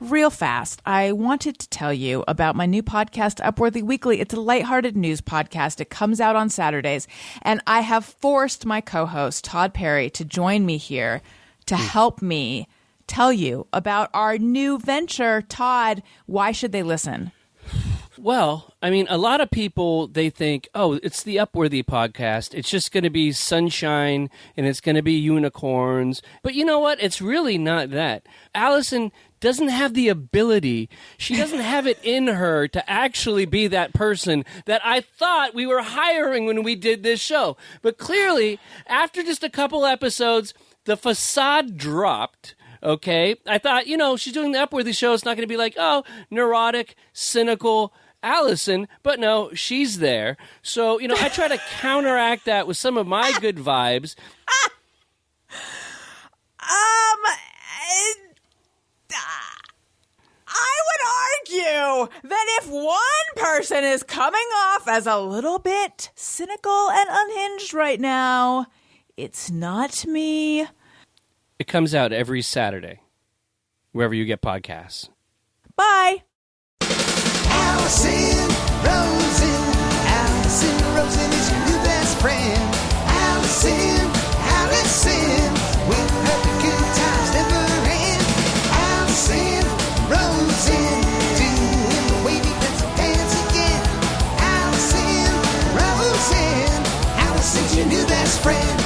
Real fast, I wanted to tell you about my new podcast, Upworthy Weekly. It's a lighthearted news podcast. It comes out on Saturdays, and I have forced my co-host, Todd Perry, to join me here to help me tell you about our new venture. Todd, why should they listen? Well, I mean, a lot of people, they think, oh, it's the Upworthy podcast. It's just going to be sunshine and it's going to be unicorns. But you know what? It's really not that. Allison doesn't have the ability. She doesn't have it in her to actually be that person that I thought we were hiring when we did this show. But clearly, after just a couple episodes, the facade dropped. Okay, I thought, she's doing the Upworthy show. It's not going to be like, oh, neurotic, cynical Allison. But no, she's there. So, I try to counteract that with some of my good vibes. I would argue that if one person is coming off as a little bit cynical and unhinged right now, it's not me. It comes out every Saturday, wherever you get podcasts. Bye. Allison Rosen is your new best friend. Allison, with her the good times never end. Allison Rosen, doing the wavy pencil dance again. Allison's your new best friend.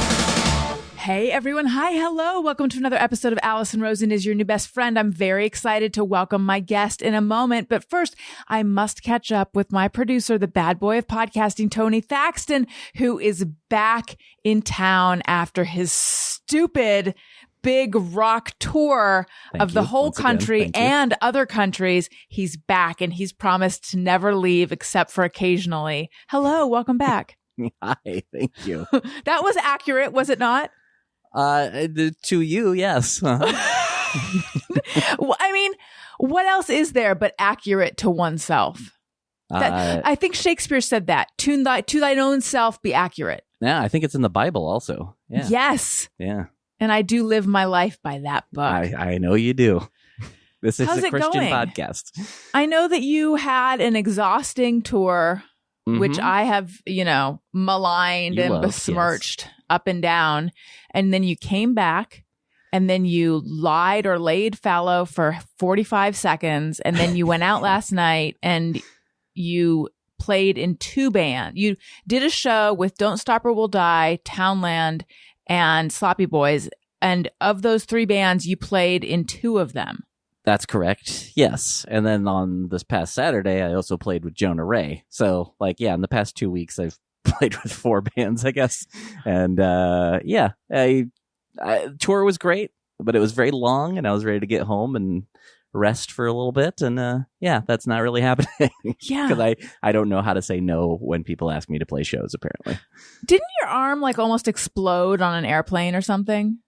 Hey everyone. Hi. Hello. Welcome to another episode of Allison Rosen is your new best friend. I'm very excited to welcome my guest in a moment. But first, I must catch up with my producer, the bad boy of podcasting, Tony Thaxton, who is back in town after his stupid big rock tour of the whole country and other countries. He's back and he's promised to never leave except for occasionally. Hello. Welcome back. Hi. Thank you. That was accurate, was it not? To you, yes. I mean, what else is there but accurate to oneself? I think Shakespeare said that. To thine own self be accurate. Yeah, I think it's in the Bible also. Yeah. Yes. Yeah. And I do live my life by that book. I know you do. This is How's a it Christian going? podcast. I know that you had an exhausting tour, which I have, maligned and besmirched up and down. And then you came back and then you lied or laid fallow for 45 seconds. And then you went out last night and you played in two bands. You did a show with Don't Stop or We'll Die, Townland, and Sloppy Boys. And of those three bands, you played in two of them. That's correct. Yes. And then on this past Saturday, I also played with Jonah Ray. So, in the past 2 weeks, I've played with four bands, I guess. And, tour was great, but it was very long and I was ready to get home and rest for a little bit. And, that's not really happening. Yeah. Because I don't know how to say no when people ask me to play shows, apparently. Didn't your arm almost explode on an airplane or something?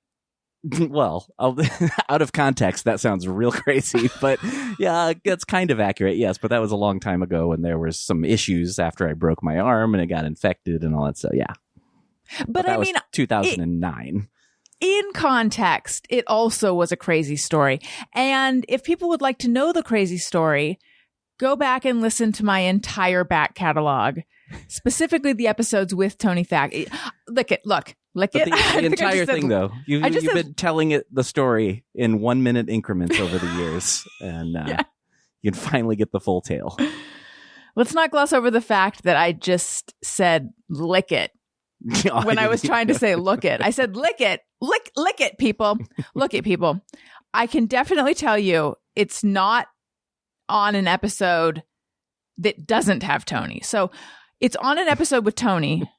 Well, out of context, that sounds real crazy, but yeah, that's kind of accurate, yes. But that was a long time ago when there was some issues after I broke my arm and it got infected and all that. So yeah, but I mean, 2009. In context, it also was a crazy story. And if people would like to know the crazy story, go back and listen to my entire back catalog, specifically the episodes with Tony Thack. Lick it. The entire thing, though, you've been telling the story in 1 minute increments over the years, and you can finally get the full tale. Let's not gloss over the fact that I just said lick it when I was trying to say look it. I said lick it, lick it, people. Look it, people. I can definitely tell you it's not on an episode that doesn't have Tony. So it's on an episode with Tony.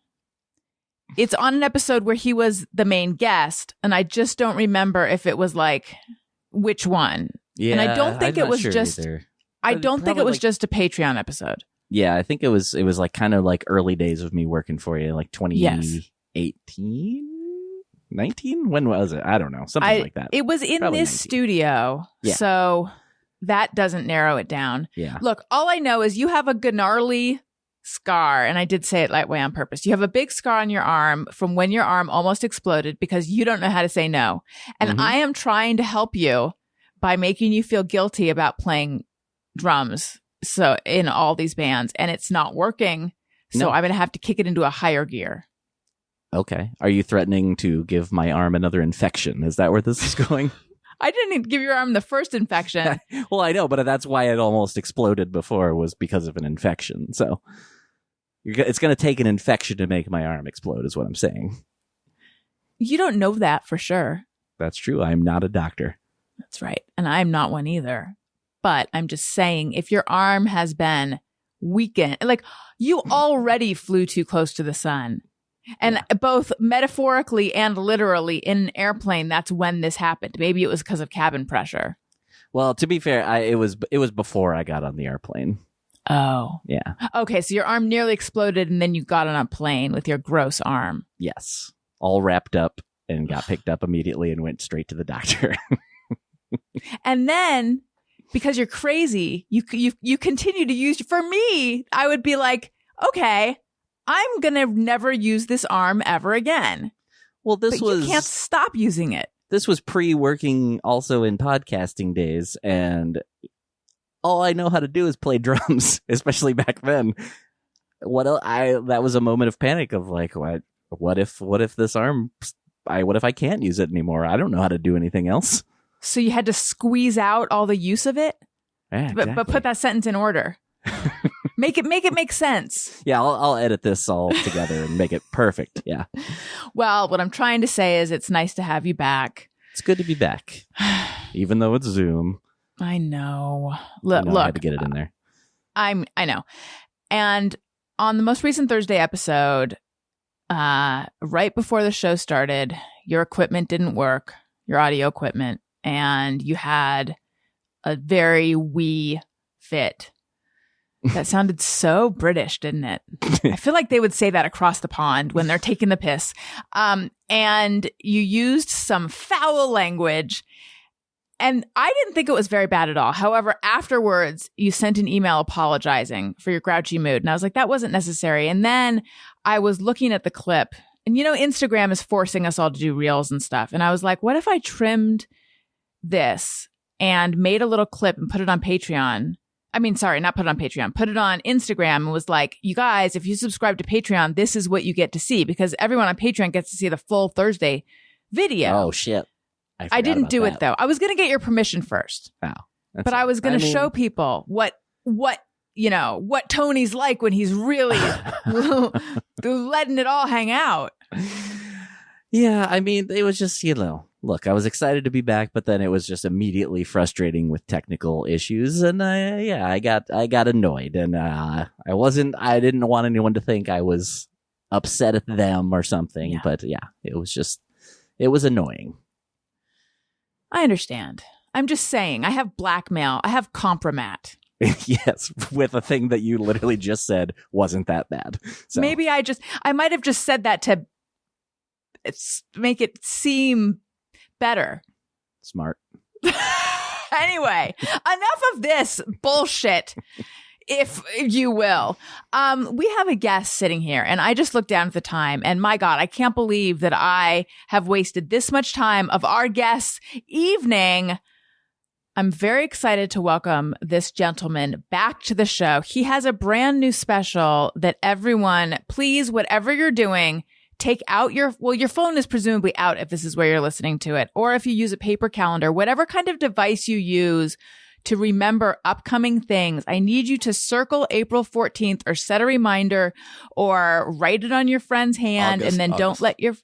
It's on an episode where he was the main guest, and I just don't remember if it was which one. Yeah, and I don't think it was sure just. Either. I don't think it was just a Patreon episode. Yeah, I think it was kind of early days of me working for you, 2018, 19. When was it? I don't know, something like that. It was in Probably this 19. studio, so that doesn't narrow it down. Yeah. Look, all I know is you have a gnarly scar, and I did say it that way on purpose. You have a big scar on your arm from when your arm almost exploded because you don't know how to say no. And I am trying to help you by making you feel guilty about playing drums. So in all these bands, and it's not working. So No. I'm going to have to kick it into a higher gear. Okay. Are you threatening to give my arm another infection? Is that where this is going? I didn't give your arm the first infection. Well, I know, but that's why it almost exploded before, was because of an infection. So it's going to take an infection to make my arm explode, is what I'm saying. You don't know that for sure. That's true. I'm not a doctor. That's right. And I'm not one either. But I'm just saying, if your arm has been weakened, like you already flew too close to the sun. And both metaphorically and literally in an airplane, that's when this happened. Maybe it was because of cabin pressure. Well, to be fair, it was before I got on the airplane. Oh. Yeah. Okay, so your arm nearly exploded and then you got on a plane with your gross arm. Yes. All wrapped up and got picked up immediately and went straight to the doctor. And then, because you're crazy, you continue to use. For me, I would be like, okay, I'm gonna never use this arm ever again. Well, But you can't stop using it. This was pre-working also in podcasting days, and all I know how to do is play drums, especially back then. That was a moment of panic of like, what if this arm, what if I can't use it anymore? I don't know how to do anything else. So you had to squeeze out all the use of it? Yeah, But put that sentence in order. Make it make sense. Yeah, I'll edit this all together and make it perfect. Yeah. Well, what I'm trying to say is it's nice to have you back. It's good to be back. Even though it's Zoom. I know. I Look, had to get it in there. I know. And on the most recent Thursday episode, right before the show started, your equipment didn't work, your audio equipment, and you had a very wee fit. That sounded so British, didn't it? I feel like they would say that across the pond when they're taking the piss. And you used some foul language. And I didn't think it was very bad at all. However, afterwards, you sent an email apologizing for your grouchy mood. And I was like, that wasn't necessary. And then I was looking at the clip. And, Instagram is forcing us all to do reels and stuff. And I was like, what if I trimmed this and made a little clip and put it on Patreon? I mean, sorry, not put it on Patreon. Put it on Instagram and was like, you guys, if you subscribe to Patreon, this is what you get to see. Because everyone on Patreon gets to see the full Thursday video. Oh, shit. I didn't do it, though. I was going to get your permission first. Oh, but I was going to show people what Tony's like when he's really letting it all hang out. Yeah, I mean, it was just, look, I was excited to be back, but then it was just immediately frustrating with technical issues. And I got annoyed, and I didn't want anyone to think I was upset at them or something. Yeah. But yeah, it was annoying. I understand. I'm just saying, I have blackmail. I have compromat. Yes, with a thing that you literally just said wasn't that bad. So. Maybe I might have just said that to make it seem better. Smart. Anyway, enough of this bullshit, if you will. We have a guest sitting here, and I just looked down at the time, and my God, I can't believe that I have wasted this much time of our guest's evening. I'm very excited to welcome this gentleman back to the show. He has a brand new special that everyone, please, whatever you're doing, take out your phone is presumably out if this is where you're listening to it, or if you use a paper calendar, whatever kind of device you use to remember upcoming things. I need you to circle April 14th or set a reminder or write it on your friend's hand don't let your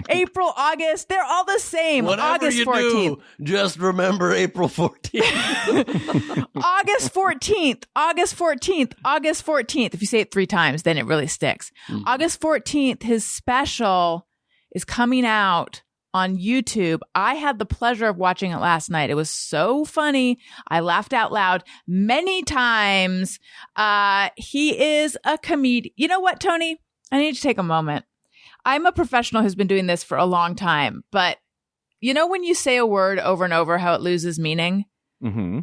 April, August, they're all the same. Whatever August you 14th. do, just remember April 14th. August 14th, August 14th, August 14th. If you say it 3 times, then it really sticks. August 14th, his special is coming out on YouTube. I had the pleasure of watching it last night. It was so funny. I laughed out loud many times. He is a comedian. You know what, Tony? I need to take a moment. I'm a professional who's been doing this for a long time, but when you say a word over and over, how it loses meaning? Mm-hmm.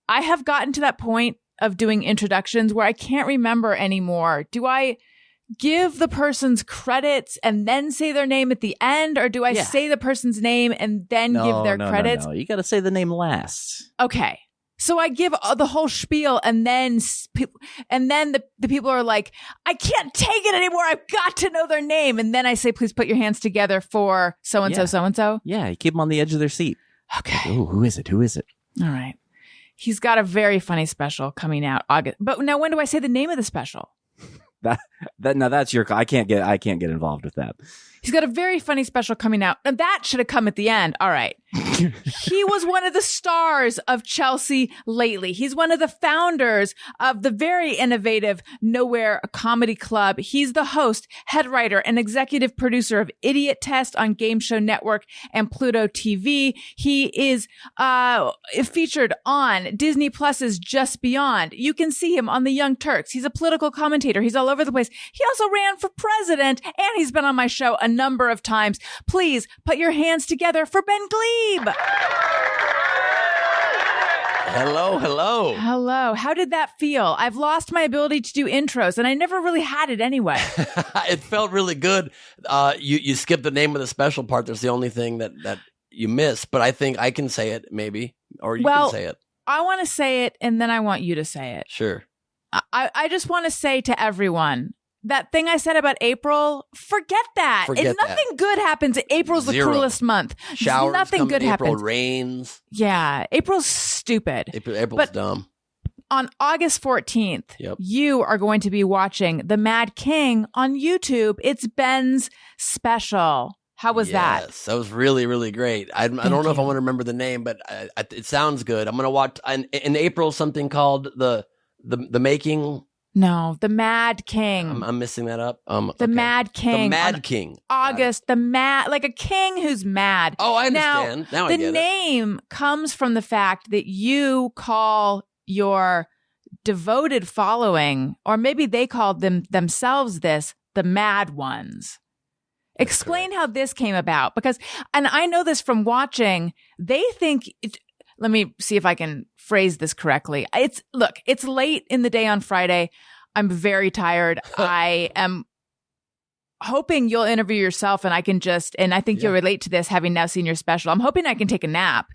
I have gotten to that point of doing introductions where I can't remember anymore. Do I give the person's credits and then say their name at the end, or do I say the person's name and then give their credits? No. You got to say the name last. Okay. So I give the whole spiel, and then the people are like, I can't take it anymore. I've got to know their name. And then I say, please put your hands together for so-and-so, so-and-so. Yeah, you keep them on the edge of their seat. Okay. Ooh, who is it? All right. He's got a very funny special coming out August. But now when do I say the name of the special? That's your. I can't get involved with that. He's got a very funny special coming out. And that should have come at the end. All right. He was one of the stars of Chelsea Lately. He's one of the founders of the very innovative Nowhere Comedy Club. He's the host, head writer, and executive producer of Idiotest on Game Show Network and Pluto TV. He is featured on Disney Plus's Just Beyond. You can see him on The Young Turks. He's a political commentator. He's all over the place. He also ran for president, and he's been on my show a number of times. Please put your hands together for Ben Gleib. Hello. How did that feel? I've lost my ability to do intros, and I never really had it anyway. It felt really good. You skipped the name of the special part. That's the only thing that you missed. But I think I can say it, maybe, or you can say it. I want to say it, and then I want you to say it. Sure. I just want to say to everyone, that thing I said about April, forget that. Nothing good happens. April's the cruelest month. Showers nothing good April happens. Rains. Yeah, April's stupid. April's dumb. On August 14th, you are going to be watching The Mad King on YouTube. It's Ben's special. How was that? Yes, that was really, really great. I don't know if I want to remember the name, but it sounds good. I'm going to watch in April something called the Making. No, The Mad King. I'm missing that up. The Mad King. The Mad King. August, like a king who's mad. Oh, I understand. Now I get it. The name comes from the fact that you call your devoted following, or maybe they called themselves this, the Mad Ones. Explain how this came about, because, and I know this from watching, they think let me see if I can phrase this correctly. It's late in the day on Friday. I'm very tired. I am hoping you'll interview yourself, and I can and I think you'll relate to this, having now seen your special. I'm hoping I can take a nap.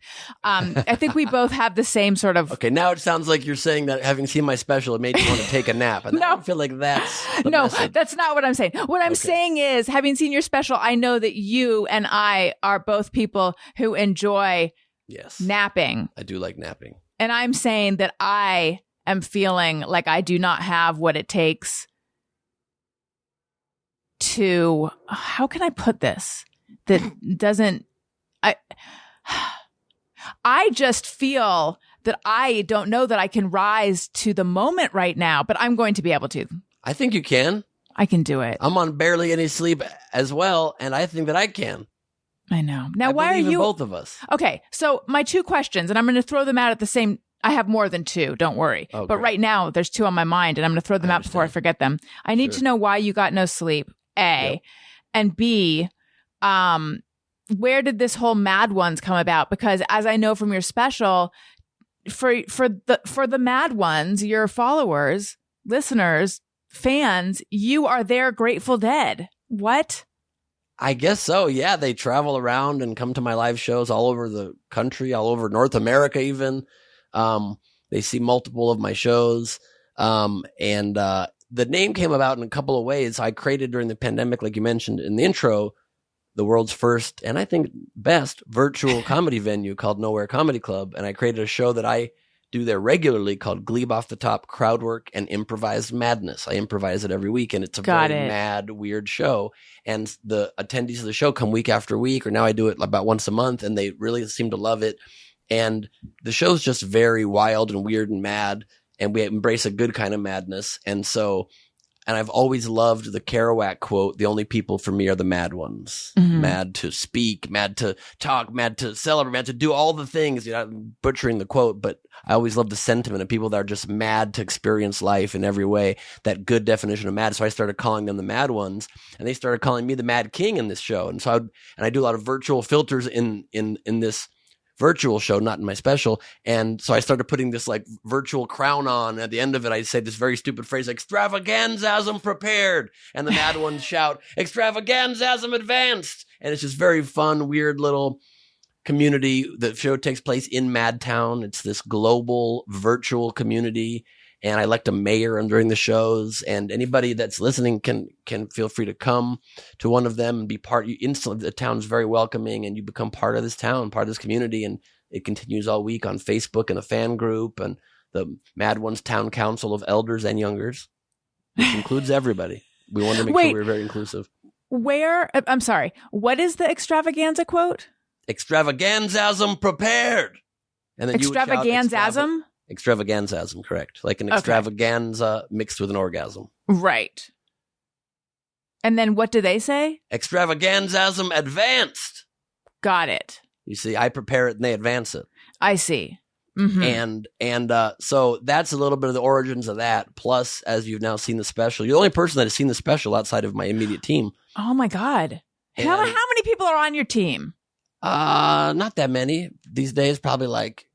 I think we both have the same sort of. Okay, now it sounds like you're saying that having seen my special, it made you want to take a nap. And I don't feel like that's the message. That's not what I'm saying. What I'm saying is, having seen your special, I know that you and I are both people who enjoy napping. I do like napping. And I'm saying that I am feeling like I do not have what it takes to, how can I put this? That doesn't, I just feel that I don't know that I can rise to the moment right now, but I'm going to be able to. I think you can. I can do it. I'm on barely any sleep as well, and I think that I can. I know. Now, why are you? Both of us. Okay, so my two questions, and I'm going to throw them out at the same. I have more than two. Don't worry. Okay. But right now, there's two on my mind, and I'm going to throw them out before I forget them. I need to know why you got no sleep. A, and B, where did this whole Mad Ones come about? Because as I know from your special, for the Mad Ones, your followers, listeners, fans, you are their Grateful Dead. What? I guess so. Yeah, they travel around and come to my live shows all over the country, all over North America even. They see multiple of my shows. And the name came about in a couple of ways. I created during the pandemic, like you mentioned in the intro, the world's first and I think best virtual comedy venue called Nowhere Comedy Club. And I created a show that I do there regularly called Gleib Off the Top Crowdwork and Improvised Madness. I improvise it every week, and it's a mad, weird show. And the attendees of the show come week after week, or now I do it about once a month, and they really seem to love it. And the show's just very wild and weird and mad, and we embrace a good kind of madness. And I've always loved the Kerouac quote, "The only people for me are the mad ones." Mm-hmm. Mad to speak, mad to talk, mad to celebrate, mad to do all the things. You know, I'm butchering the quote, but I always love the sentiment of people that are just mad to experience life in every way, that good definition of mad. So I started calling them the mad ones, and they started calling me the Mad King in this show. And so I do a lot of virtual filters in this virtual show, not in my special. And so I started putting this like virtual crown on. At the end of it, I say this very stupid phrase, extravaganzasm prepared. And the mad ones shout, extravaganzasm advanced. And it's just very fun, weird little community. The show takes place in Madtown. It's this global virtual community. And I elect a mayor during the shows, and anybody that's listening can feel free to come to one of them and be part. You instantly, the town's very welcoming, and you become part of this town, part of this community. And it continues all week on Facebook and a fan group and the Mad Ones Town Council of Elders and Youngers, which includes everybody. We want to make sure we're very inclusive. I'm sorry. What is the extravaganza quote? Extravaganzasm prepared. And then extravaganzasm? Extravaganzasm, correct. Like an extravaganza mixed with an orgasm. Right. And then what do they say? Extravaganzasm advanced. Got it. You see, I prepare it and they advance it. I see. Mm-hmm. And so that's a little bit of the origins of that. Plus, as you've now seen the special, you're the only person that has seen the special outside of my immediate team. Oh my God. How many people are on your team? Not that many these days. Probably like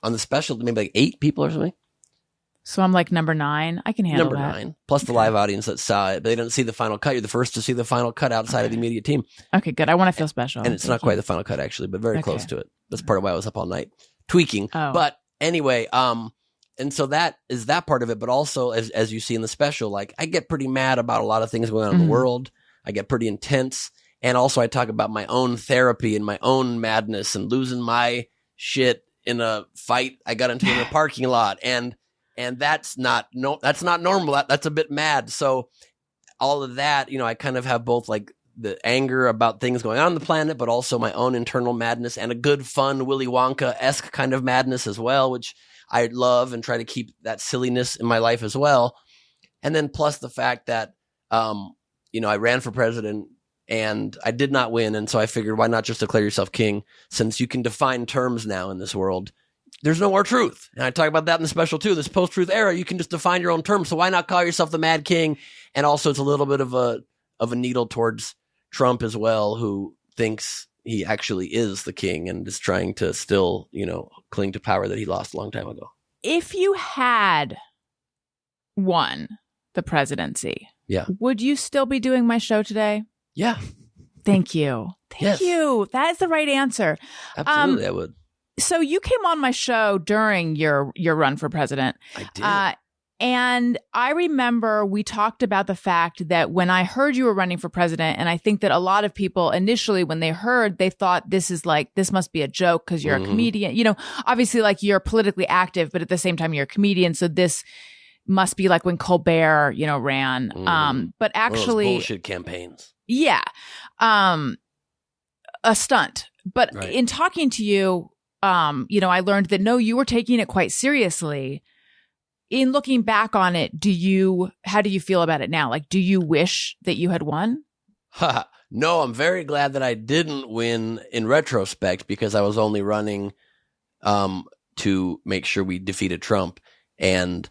on the special, maybe like 8 people or something. So I'm like number 9. I can handle that. Number 9, plus the live audience that saw it. But they didn't see the final cut. You're the first to see the final cut outside of the immediate team. Okay, good. I want to feel special. And it's not quite the final cut, actually, but very close to it. That's part of why I was up all night tweaking. Oh. But anyway, and so that is that part of it. But also, as you see in the special, like I get pretty mad about a lot of things going on in the world. I get pretty intense. And also I talk about my own therapy and my own madness and losing my shit in a fight I got into in a parking lot. And that's not normal. That's a bit mad. So all of that, I kind of have both like the anger about things going on the planet, but also my own internal madness and a good, fun Willy Wonka-esque kind of madness as well, which I love and try to keep that silliness in my life as well. And then plus the fact that, I ran for president and I did not win. And so I figured, why not just declare yourself king, since you can define terms now in this world. There's no more truth. And I talk about that in the special too. This post-truth era, you can just define your own terms. So why not call yourself the Mad King? And also it's a little bit of a needle towards Trump as well, who thinks he actually is the king and is trying to still, cling to power that he lost a long time ago. If you had won the presidency, would you still be doing my show today? Yeah. Thank you. Thank you. That is the right answer. Absolutely, I would. So you came on my show during your run for president. I did. And I remember we talked about the fact that when I heard you were running for president, and I think that a lot of people initially when they heard, they thought this must be a joke because you're a comedian. Obviously like you're politically active, but at the same time you're a comedian. So this must be like when Colbert, ran. But actually, one of those bullshit campaigns. Yeah. A stunt. But in talking to you, I learned that no, you were taking it quite seriously. In looking back on it, how do you feel about it now? Like, do you wish that you had won? No, I'm very glad that I didn't win in retrospect, because I was only running to make sure we defeated Trump, and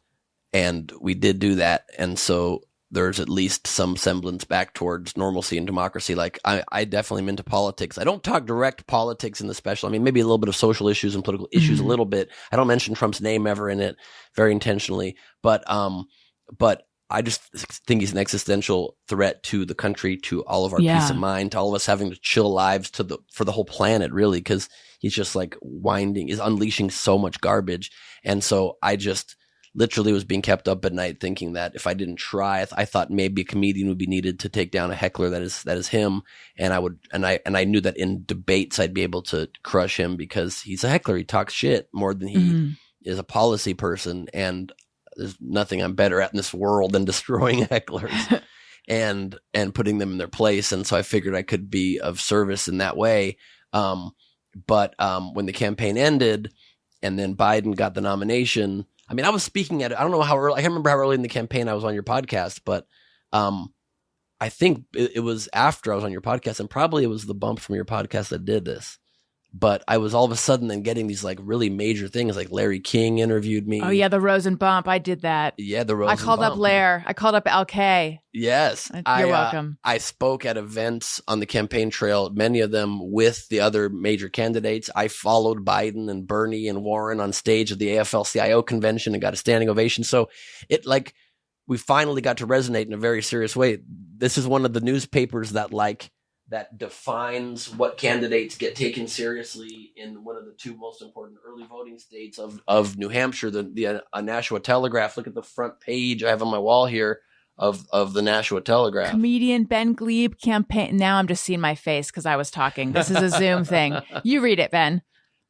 we did do that. And so there's at least some semblance back towards normalcy and democracy. Like I definitely am into politics. I don't talk direct politics in the special. I mean, maybe a little bit of social issues and political issues a little bit. I don't mention Trump's name ever in it, very intentionally. But I just think he's an existential threat to the country, to all of our peace of mind, to all of us having to chill lives for the whole planet, really, because he's just like is unleashing so much garbage. And so I just literally was being kept up at night thinking that if I didn't try, I thought maybe a comedian would be needed to take down a heckler that is him. And I knew that in debates I'd be able to crush him because he's a heckler. He talks shit more than he is a policy person. And there's nothing I'm better at in this world than destroying hecklers and putting them in their place. And so I figured I could be of service in that way. But when the campaign ended and then Biden got the nomination, I mean, I was speaking at it. I don't know how early. I can't remember how early in the campaign I was on your podcast, but I think it was after I was on your podcast, and probably it was the bump from your podcast that did this. But I was all of a sudden then getting these like really major things, like Larry King interviewed me. Oh yeah, the Rosen bump. I did that. Yeah, the Rosen I called bump. up Lair. I called up LK. Yes. You're welcome. I spoke at events on the campaign trail, many of them with the other major candidates. I followed Biden and Bernie and Warren on stage at the AFL-CIO convention and got a standing ovation. So it like we finally got to resonate in a very serious way. This is one of the newspapers that defines what candidates get taken seriously in one of the two most important early voting states of New Hampshire, the Nashua Telegraph. Look at the front page I have on my wall here of the Nashua Telegraph. Comedian Ben Gleib campaign. Now I'm just seeing my face because I was talking. This is a Zoom thing. You read it, Ben.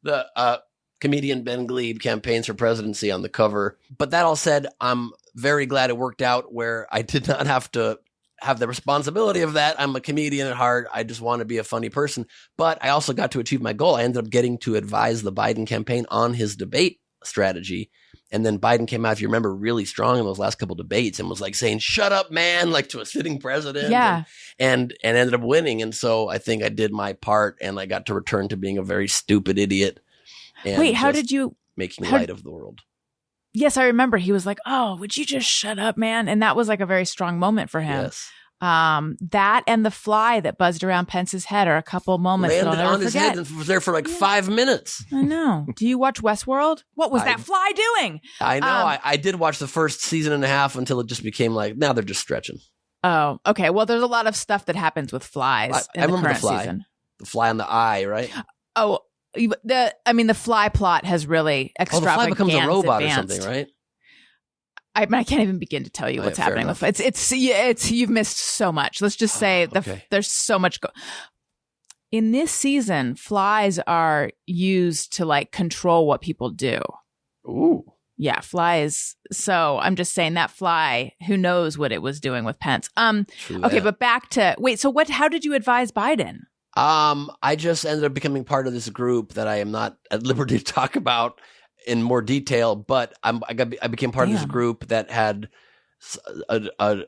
The comedian Ben Gleib campaigns for presidency on the cover. But that all said, I'm very glad it worked out where I did not have to have the responsibility of that. I'm a comedian at heart. I just want to be a funny person. But I also got to achieve my goal. I ended up getting to advise the Biden campaign on his debate strategy. And then Biden came out, if you remember, really strong in those last couple debates and was like saying, shut up, man, like to a sitting president. Yeah. And ended up winning. And so I think I did my part and I got to return to being a very stupid idiot. And wait, how did you making light of the world? Yes, I remember he was like, oh, would you just shut up, man? And that was like a very strong moment for him. Yes. That and the fly that buzzed around Pence's head are a couple moments Landed that I'll never on his forget. head and was there for like 5 minutes. I know. Do you watch Westworld? What was that fly doing? I know. I did watch the first season and a half until it just became like, now they're just stretching. Oh, okay. Well, there's a lot of stuff that happens with flies in I the remember current the fly. season. The fly on the eye, right? Oh, the fly plot has really Oh, the fly extravagant. becomes a robot advanced. or something, right? I can't even begin to tell you what's fair happening enough. with it's you've missed so much. Let's just say okay. there's so much. In this season, flies are used to like control what people do. Ooh. Yeah, flies. So I'm just saying that fly, who knows what it was doing with Pence. True Okay, that. but back to so how did you advise Biden? I just ended up becoming part of this group that I am not at liberty to talk about in more detail, but I became part of this group that had a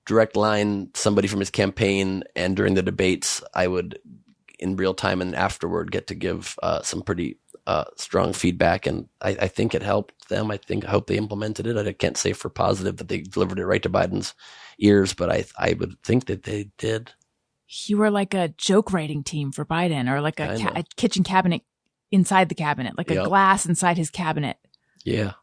direct line, somebody from his campaign, and during the debates, I would, in real time and afterward, get to give some pretty strong feedback, and I think it helped them. I hope they implemented it. I can't say for positive that they delivered it right to Biden's ears, but I would think that they did. You were like a joke writing team for Biden, or like a kitchen cabinet inside the cabinet, like a glass inside his cabinet. Yeah.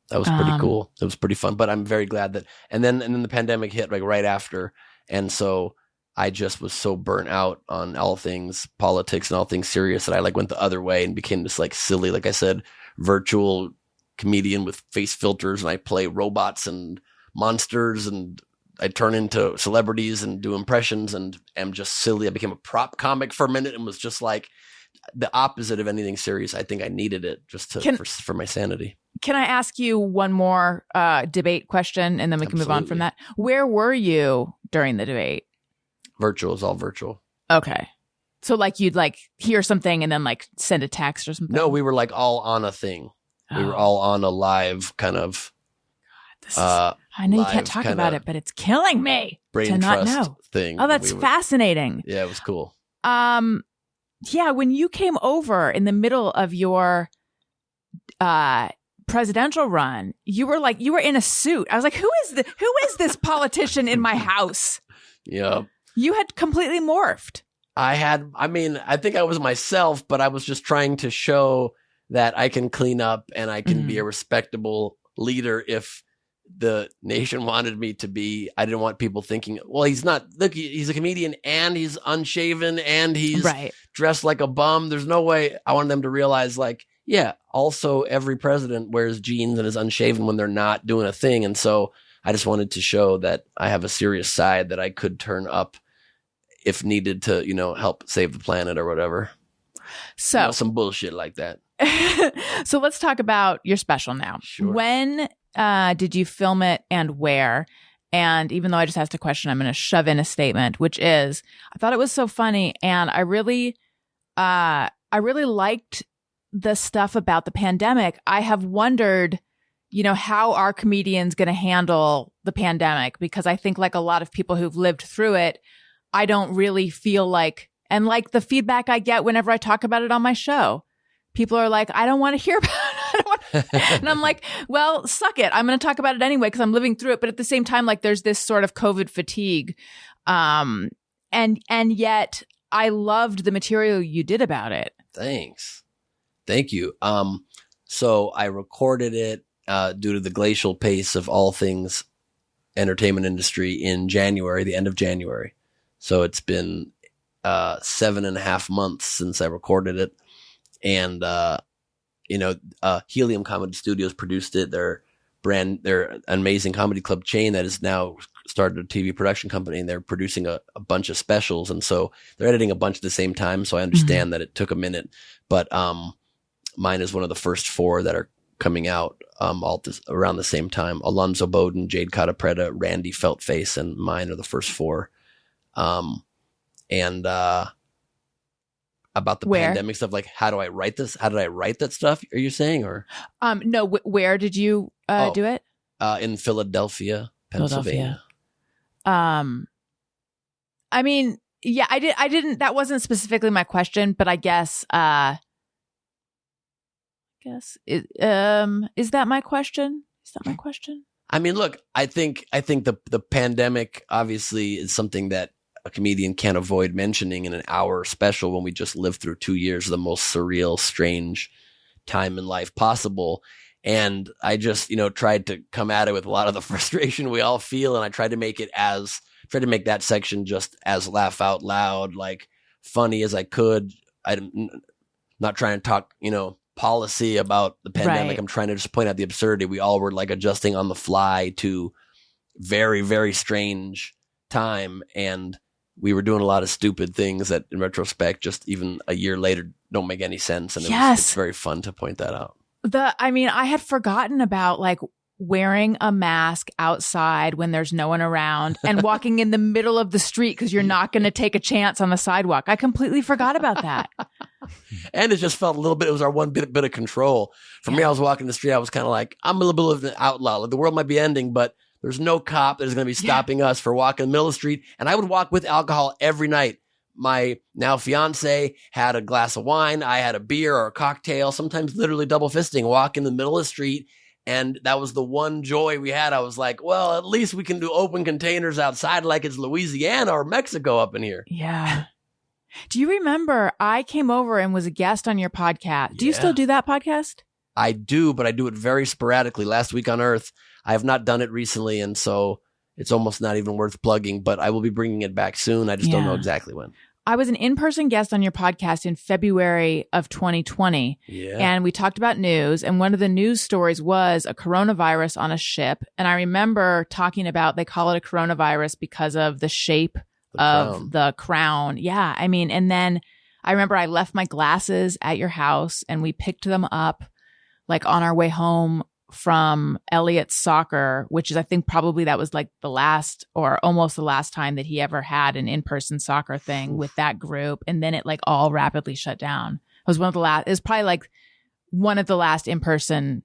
That was pretty cool. It was pretty fun, but I'm very glad that, and then the pandemic hit like right after. And so I just was so burnt out on all things politics and all things serious that I like went the other way and became this like silly, like I said, virtual comedian with face filters, and I play robots and monsters and I turn into celebrities and do impressions and am just silly. I became a prop comic for a minute and was just like the opposite of anything serious. I think I needed it just for my sanity. Can I ask you one more debate question, and then we can move on from that? Where were you during the debate? Virtual is all virtual. Okay. So like you'd like hear something and then like send a text or something? No, we were like all on a thing. We were all on a live kind of I know you can't talk about it, but it's killing me to not know. Thing. Oh, that's fascinating. Yeah, it was cool. Yeah, when you came over in the middle of your presidential run, you were in a suit. I was like, who is this politician in my house? Yeah. You had completely morphed. I think I was myself, but I was just trying to show that I can clean up and I can be a respectable leader if the nation wanted me to be. I didn't want people thinking, well, he's not, look, he's a comedian and he's unshaven and he's dressed like a bum. There's no way. I wanted them to realize like, yeah, also every president wears jeans and is unshaven when they're not doing a thing. And so I just wanted to show that I have a serious side that I could turn up if needed to, help save the planet or whatever. So some bullshit like that. So let's talk about your special now. Sure. When did you film it and where? And even though I just asked a question, I'm going to shove in a statement, which is, I thought it was so funny. And I really liked the stuff about the pandemic. I have wondered, how are comedians going to handle the pandemic? Because I think like a lot of people who've lived through it, I don't really feel like And like the feedback I get whenever I talk about it on my show, people are like, I don't want to hear about it. And I'm like, well, suck it. I'm going to talk about it anyway because I'm living through it. But at the same time, like there's this sort of COVID fatigue. And yet I loved the material you did about it. Thanks. Thank you. So I recorded it due to the glacial pace of all things entertainment industry in January, the end of January. So it's been 7.5 months since I recorded it. And, Helium Comedy Studios produced it. They're an amazing comedy club chain that has now started a TV production company, and they're producing a bunch of specials. And so they're editing a bunch at the same time. So I understand that it took a minute, but, mine is one of the first 4 that are coming out, around the same time. Alonzo Bowden, Jade Catapretta, Randy Feltface, and mine are the first 4. About the pandemic stuff, like how do I write this? How did I write that stuff? Are you saying, or no? Where did you do it? In Philadelphia, Pennsylvania. I mean, yeah, I didn't. That wasn't specifically my question, but I guess. Is that my question? Is that my question? I mean, look, I think the pandemic obviously is something that a comedian can't avoid mentioning in an hour special when we just lived through 2 years of the most surreal, strange time in life possible. And I just, tried to come at it with a lot of the frustration we all feel. And I tried to make that section just as laugh out loud, like funny as I could. I'm not trying to talk, policy about the pandemic. Right. I'm trying to just point out the absurdity. We all were like adjusting on the fly to very, very strange time. And we were doing a lot of stupid things that in retrospect, just even a year later, don't make any sense. And it's very fun to point that out. I had forgotten about like wearing a mask outside when there's no one around and walking in the middle of the street because you're not going to take a chance on the sidewalk. I completely forgot about that. And it just felt a little bit, it was our one bit of control. For me, I was walking the street. I was kind of like, I'm a little bit of an outlaw. Like, the world might be ending, but there's no cop that's going to be stopping us for walking in the middle of the street. And I would walk with alcohol every night. My now fiance had a glass of wine. I had a beer or a cocktail, sometimes literally double fisting, walk in the middle of the street. And that was the one joy we had. I was like, well, at least we can do open containers outside like it's Louisiana or Mexico up in here. Yeah. Do you remember I came over and was a guest on your podcast? Do you still do that podcast? I do, but I do it very sporadically. Last Week on Earth, I have not done it recently, and so it's almost not even worth plugging, but I will be bringing it back soon. I just don't know exactly when. I was an in-person guest on your podcast in February of 2020, and we talked about news, and one of the news stories was a coronavirus on a ship, and I remember talking about they call it a coronavirus because of the shape of the crown. Yeah, I mean, and then I remember I left my glasses at your house, and we picked them up like on our way home from Elliot's soccer, which is, I think probably that was like the last or almost the last time that he ever had an in-person soccer thing with that group. And then it like all rapidly shut down. It was it was probably like one of the last in-person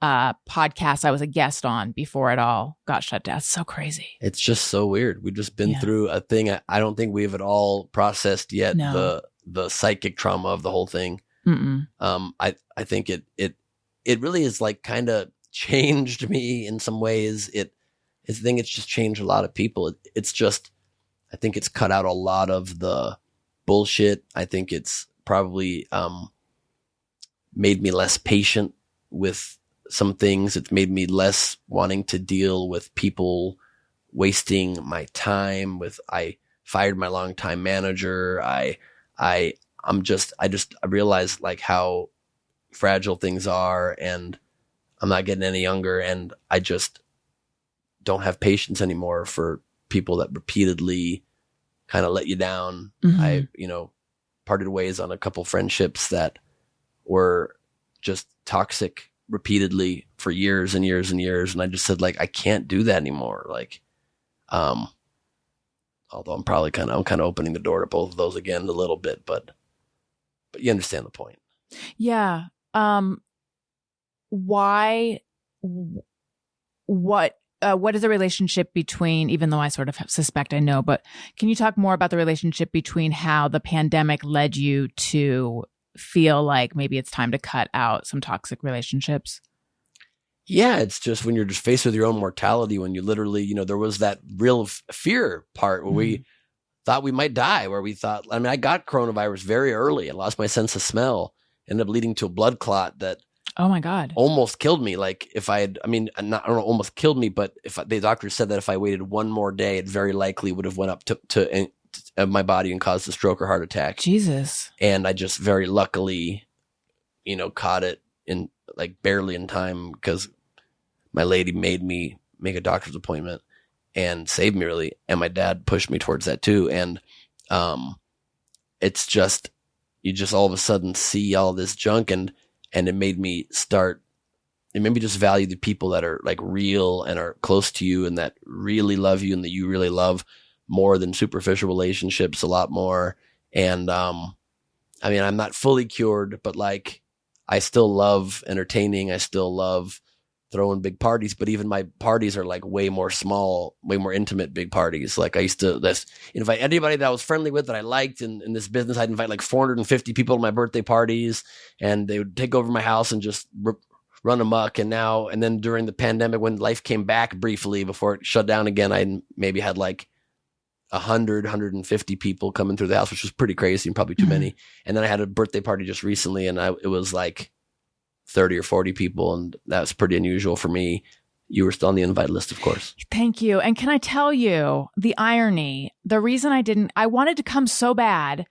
podcasts I was a guest on before it all got shut down. It's so crazy. It's just so weird. We've just been through a thing. I don't think we've at all processed yet the psychic trauma of the whole thing. I think it really is like kind of changed me in some ways. I think it's just changed a lot of people. It's just, I think it's cut out a lot of the bullshit. I think it's probably made me less patient with some things. It's made me less wanting to deal with people wasting my time with. I fired my longtime manager. I realized like how fragile things are, and I'm not getting any younger, and I just don't have patience anymore for people that repeatedly kind of let you down. I, parted ways on a couple friendships that were just toxic repeatedly for years and years and years. And I just said, like, I can't do that anymore. Like, although I'm kind of opening the door to both of those again a little bit, but you understand the point. Yeah. Why, what, what is the relationship between, even though I sort of suspect I know, but can you talk more about the relationship between how the pandemic led you to feel like maybe it's time to cut out some toxic relationships? Yeah, it's just when you're just faced with your own mortality, when you literally, there was that real fear part where we thought we might die, where we thought, I got coronavirus very early. I lost my sense of smell, ended up leading to a blood clot that oh my God, almost killed me. Like if I had, not, I don't know, almost killed me, but if the doctor said that if I waited one more day, it very likely would have went up to my body and caused a stroke or heart attack. Jesus. And I just very luckily, caught it in like barely in time because my lady made me make a doctor's appointment and saved me really. And my dad pushed me towards that too. And it's just, you just all of a sudden see all this junk and it made me just value the people that are like real and are close to you and that really love you and that you really love more than superficial relationships a lot more. And I'm not fully cured, but like I still love entertaining. I still love throwing big parties, but even my parties are like way more small, way more intimate big parties. Like I used to invite anybody that I was friendly with that I liked in this business. I'd invite like 450 people to my birthday parties and they would take over my house and just run amok. And then during the pandemic, when life came back briefly before it shut down again, I maybe had like 150 people coming through the house, which was pretty crazy and probably too many. And then I had a birthday party just recently and it was like 30 or 40 people, and that was pretty unusual for me. You were still on the invite list, of course. Thank you. And can I tell you the irony? The reason I wanted to come so bad,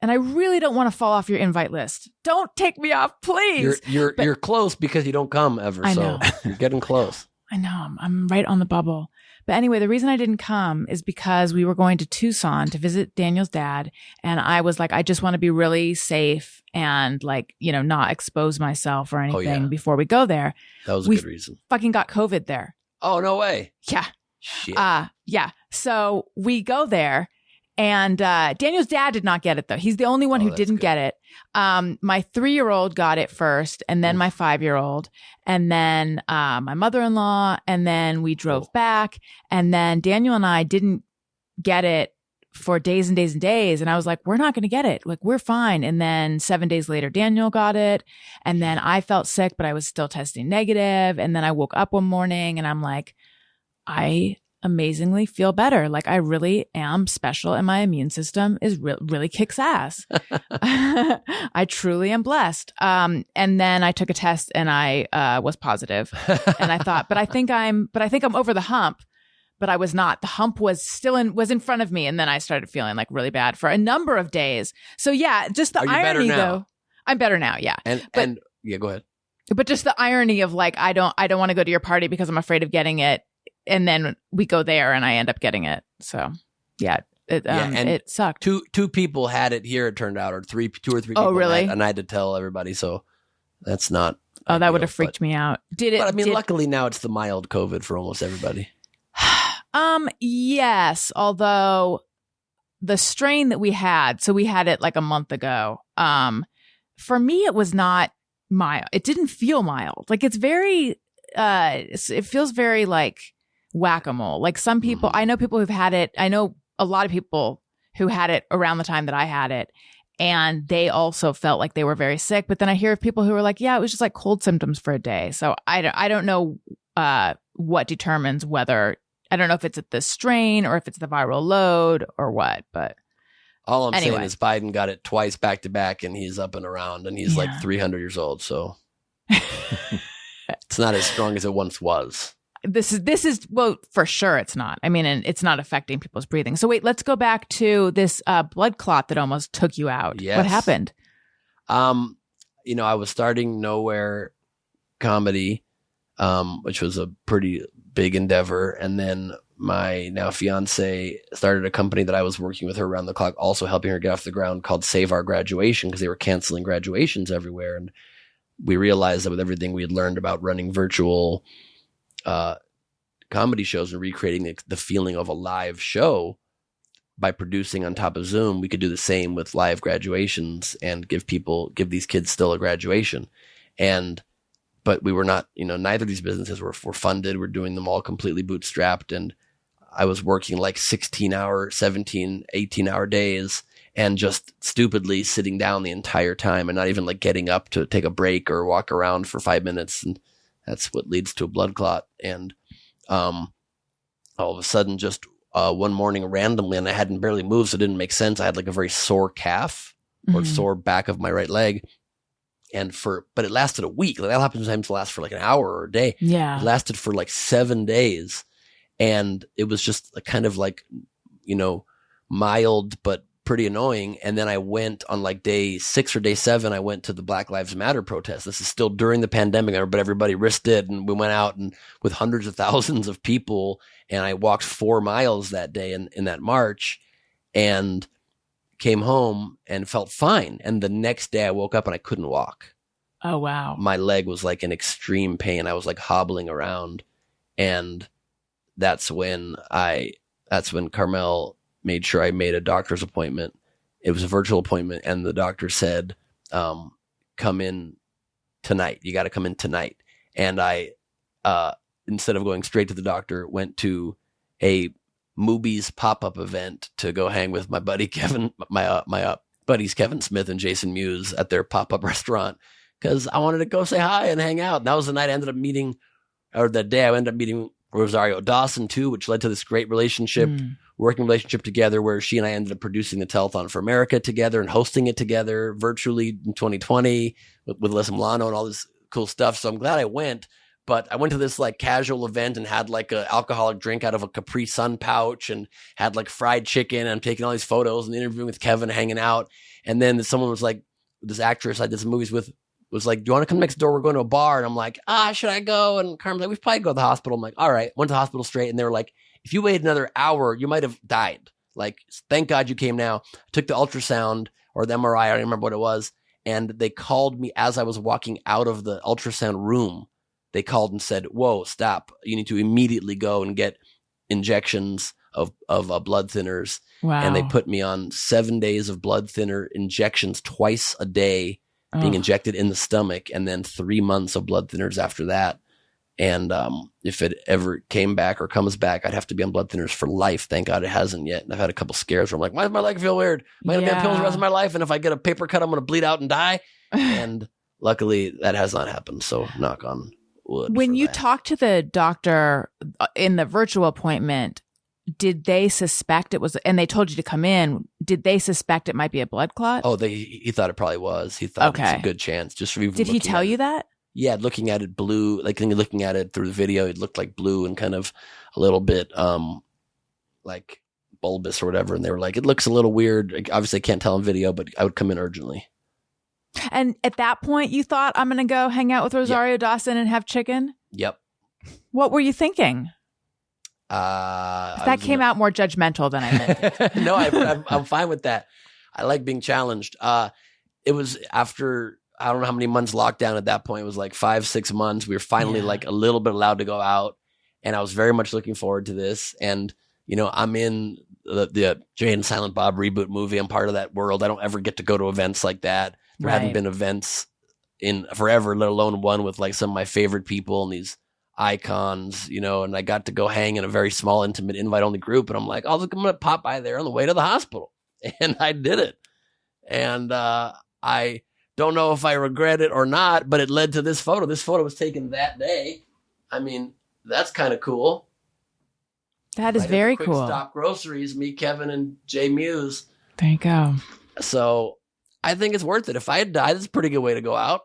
and I really don't want to fall off your invite list. Don't take me off, please. You're close because you don't come ever. I so know. You're getting close. I know. I'm right on the bubble. But anyway, the reason I didn't come is because we were going to Tucson to visit Daniel's dad. And I was like, I just want to be really safe and like, not expose myself or anything before we go there. That was a good reason. Fucking got COVID there. Oh, no way. Yeah. Shit. Yeah. So we go there and Daniel's dad did not get it though. He's the only one who didn't get it. My 3-year-old got it first and then my 5-year-old and then my mother-in-law and then we drove back and then Daniel and I didn't get it for days and days and days. And I was like, we're not going to get it. Like, we're fine. And then 7 days later, Daniel got it. And then I felt sick, but I was still testing negative. And then I woke up one morning and I'm like, I amazingly feel better. Like I really am special and my immune system is really kicks ass. I truly am blessed. And then I took a test and I was positive and I thought, but I think I'm over the hump, but I was not. The hump was in front of me. And then I started feeling like really bad for a number of days. So yeah, just the irony though. I'm better now. Yeah. And yeah, go ahead. But just the irony of like, I don't want to go to your party because I'm afraid of getting it. And then we go there and I end up getting it. So yeah, it sucked. Two people had it here, it turned out, or two or three people. Oh, really? And I had to tell everybody. So that's not. Oh, that would have freaked me out. Luckily now it's the mild COVID for almost everybody. Yes. Although the strain that we had, so we had it like a month ago. For me, it was not mild. It didn't feel mild. Like it's very, it feels very like whack-a-mole. Like some people, I know people who've had it. I know a lot of people who had it around the time that I had it. And they also felt like they were very sick. But then I hear of people who are like, yeah, it was just like cold symptoms for a day. So I don't know what determines whether, I don't know if it's at the strain or if it's the viral load or what. But all I'm saying is Biden got it twice back to back and he's up and around and he's like 300 years old. So it's not as strong as it once was. This is well, for sure it's not. I mean, and it's not affecting people's breathing. So wait, let's go back to this blood clot that almost took you out. Yes. What happened? I was starting Nowhere Comedy, which was a pretty big endeavor. And then my now fiance started a company that I was working with her around the clock, also helping her get off the ground, called Save Our Graduation, because they were canceling graduations everywhere. And we realized that with everything we had learned about running virtual comedy shows and recreating the feeling of a live show by producing on top of Zoom, we could do the same with live graduations and give these kids still a graduation. And but we were not, neither of these businesses were funded. We're doing them all completely bootstrapped. And I was working like 16-hour, 17, 18-hour days and just stupidly sitting down the entire time and not even like getting up to take a break or walk around for 5 minutes. And that's what leads to a blood clot. And all of a sudden, just one morning randomly, and I hadn't barely moved, so it didn't make sense. I had like a very sore calf or sore back of my right leg. But it lasted a week. Like, that happens sometimes to last for like an hour or a day. Yeah. It lasted for like 7 days. And it was just kind of like, mild, but pretty annoying. And then I went on like day 6 or day 7, I went to the Black Lives Matter protest. This is still during the pandemic, but everybody risked it. And we went out and with hundreds of thousands of people. And I walked 4 miles that day in that march and came home and felt fine. And the next day I woke up and I couldn't walk. Oh, wow. My leg was like in extreme pain. I was like hobbling around. And that's when Carmel made sure I made a doctor's appointment. It was a virtual appointment. And the doctor said, come in tonight. You got to come in tonight. And I, instead of going straight to the doctor, went to a Moobies pop-up event to go hang with my buddy Kevin, my buddies Kevin Smith and Jason Mewes at their pop-up restaurant, because I wanted to go say hi and hang out. And that was the night I ended up meeting, or the day I ended up meeting Rosario Dawson too, which led to this great working relationship together, where she and I ended up producing the Telethon for America together and hosting it together virtually in 2020 with Alyssa Milano and all this cool stuff. So I'm glad I went. But I went to this like casual event and had like an alcoholic drink out of a Capri Sun pouch and had like fried chicken. And I'm taking all these photos and interviewing with Kevin, hanging out. And then someone was like, this actress I did some movies with was like, do you want to come next door? We're going to a bar. And I'm like, should I go? And Carmen's like, we should probably go to the hospital. I'm like, all right. Went to the hospital straight. And they were like, if you waited another hour, you might have died. Like, thank God you came now. I took the ultrasound or the MRI. I don't remember what it was. And they called me as I was walking out of the ultrasound room. They called and said, whoa, stop. You need to immediately go and get injections of blood thinners. Wow. And they put me on 7 days of blood thinner injections twice a day, being injected in the stomach, and then 3 months of blood thinners after that. And if it ever came back or comes back, I'd have to be on blood thinners for life. Thank God it hasn't yet. And I've had a couple scares where I'm like, why does my leg feel weird? Am I going to be on pills the rest of my life? And if I get a paper cut, I'm going to bleed out and die. And luckily that has not happened. So knock on wood. When you talked to the doctor in the virtual appointment, did they suspect it was, and they told you to come in, did they suspect it might be a blood clot? Oh, he thought it probably was. He thought it was a good chance. Just for Did he tell you that? Yeah, looking at it blue, like looking at it through the video, it looked like blue and kind of a little bit like bulbous or whatever. And they were like, it looks a little weird. Like, obviously, I can't tell in video, but I would come in urgently. And at that point, you thought, I'm going to go hang out with Rosario Dawson and have chicken? Yep. What were you thinking? That came out more judgmental than I meant. No, I'm fine with that. I like being challenged. It was after, I don't know how many months lockdown at that point. It was like 5-6 months. We were finally like a little bit allowed to go out. And I was very much looking forward to this. And, I'm in the Jay and Silent Bob reboot movie. I'm part of that world. I don't ever get to go to events like that. There hadn't been events in forever, let alone one with like some of my favorite people and these icons, and I got to go hang in a very small, intimate, invite-only group. And I'm like, I'm going to pop by there on the way to the hospital. And I did it. And I don't know if I regret it or not, but it led to this photo. This photo was taken that day. I mean, that's kind of cool. That is very cool. Stop groceries, me, Kevin, and Jay Mewes. There you go. So I think it's worth it. If I had died, it's a pretty good way to go out.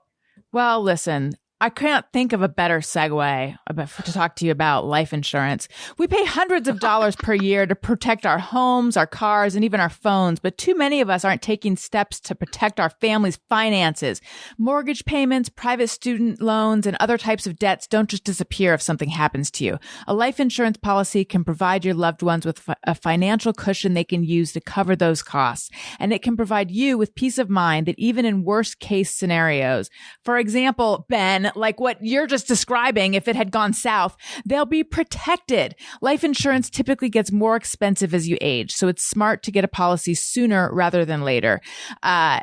Well, listen, I can't think of a better segue to talk to you about life insurance. We pay hundreds of dollars per year to protect our homes, our cars, and even our phones, but too many of us aren't taking steps to protect our family's finances. Mortgage payments, private student loans, and other types of debts don't just disappear if something happens to you. A life insurance policy can provide your loved ones with a financial cushion they can use to cover those costs, and it can provide you with peace of mind that even in worst case scenarios, for example, Ben, again, like what you're just describing, if it had gone south, they'll be protected. Life insurance typically gets more expensive as you age, so it's smart to get a policy sooner rather than later.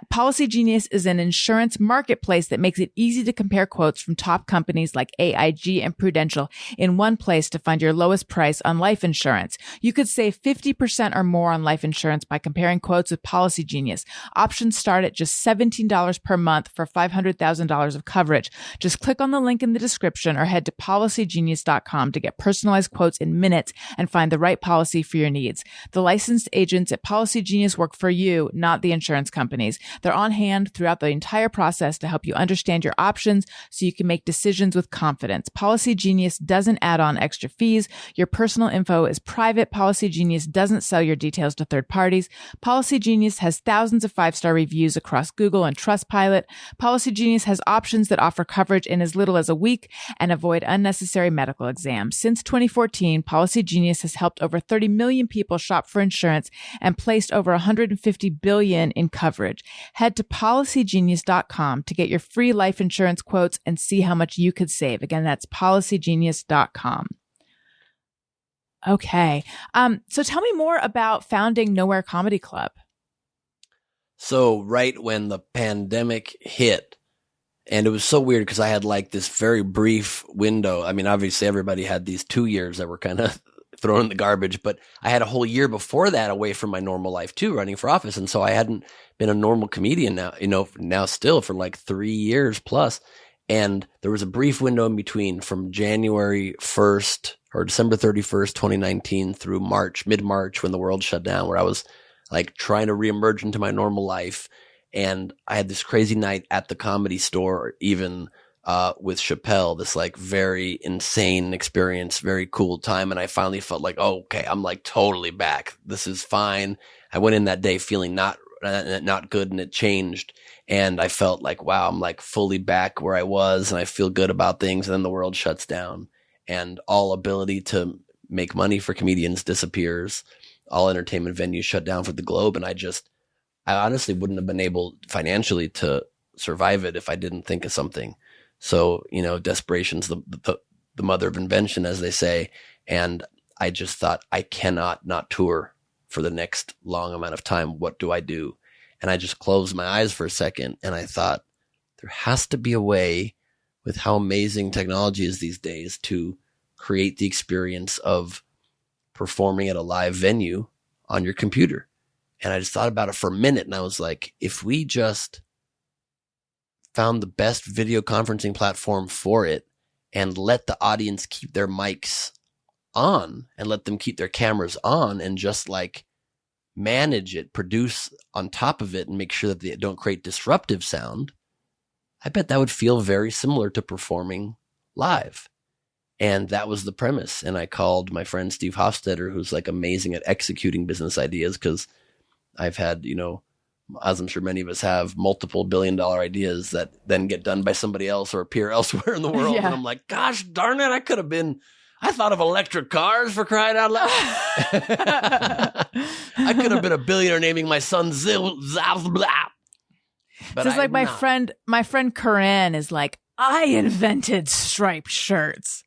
Policy Genius is an insurance marketplace that makes it easy to compare quotes from top companies like AIG and Prudential in one place to find your lowest price on life insurance. You could save 50% or more on life insurance by comparing quotes with Policy Genius. Options start at just $17 per month for $500,000 of coverage. Just click on the link in the description or head to policygenius.com to get personalized quotes in minutes and find the right policy for your needs. The licensed agents at Policy Genius work for you, not the insurance companies. They're on hand throughout the entire process to help you understand your options so you can make decisions with confidence. Policy Genius doesn't add on extra fees. Your personal info is private. Policy Genius doesn't sell your details to third parties. Policy Genius has thousands of 5-star reviews across Google and Trustpilot. Policy Genius has options that offer coverage in as little as a week and avoid unnecessary medical exams. Since 2014, Policy Genius has helped over 30 million people shop for insurance and placed over $150 billion in coverage. Head to policygenius.com to get your free life insurance quotes and see how much you could save. Again, that's policygenius.com. Okay. So tell me more about founding Nowhere Comedy Club. So right when the pandemic hit, and it was so weird because I had like this very brief window. I mean, obviously everybody had these 2 years that were kind of thrown in the garbage, but I had a whole year before that away from my normal life too, running for office. And so I hadn't been a normal comedian now still for like 3 years plus. And there was a brief window in between from January 1st or December 31st, 2019 through mid-March when the world shut down, where I was like trying to reemerge into my normal life. And I had this crazy night at the Comedy Store, even with Chappelle, this like very insane experience, very cool time. And I finally felt like, oh, okay, I'm like totally back. This is fine. I went in that day feeling not good, and it changed. And I felt like, wow, I'm like fully back where I was, and I feel good about things. And then the world shuts down, and all ability to make money for comedians disappears. All entertainment venues shut down for the globe. And I honestly wouldn't have been able financially to survive it if I didn't think of something. So, desperation's the mother of invention, as they say. And I just thought, I cannot not tour for the next long amount of time. What do I do? And I just closed my eyes for a second, and I thought, there has to be a way, with how amazing technology is these days, to create the experience of performing at a live venue on your computer. And I just thought about it for a minute, and I was like, if we just found the best video conferencing platform for it and let the audience keep their mics on and let them keep their cameras on and just like manage it, produce on top of it, and make sure that they don't create disruptive sound, I bet that would feel very similar to performing live. And that was the premise. And I called my friend Steve Hofstetter, who's like amazing at executing business ideas, because I've had, as I'm sure many of us have, multiple billion-dollar ideas that then get done by somebody else or appear elsewhere in the world. Yeah. And I'm like, gosh darn it, I thought of electric cars, for crying out loud. I could have been a billionaire naming my son Zil. But it's like my friend Corinne is like, I invented striped shirts.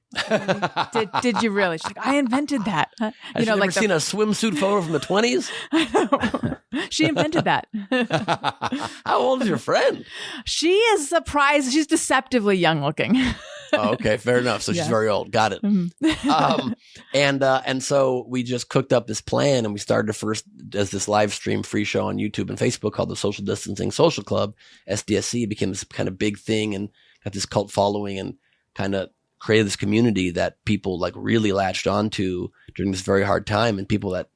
Did you really? She's like, I invented that. Have you ever seen a swimsuit photo from the 20s? She invented that. How old is your friend? She is surprised. She's deceptively young looking. Oh, okay, fair enough. So she's very old. Got it. Mm-hmm. And so we just cooked up this plan, and we started first as this live stream free show on YouTube and Facebook called the Social Distancing Social Club. SDSC became this kind of big thing and got this cult following, and kind of created this community that people like really latched onto during this very hard time. And people that,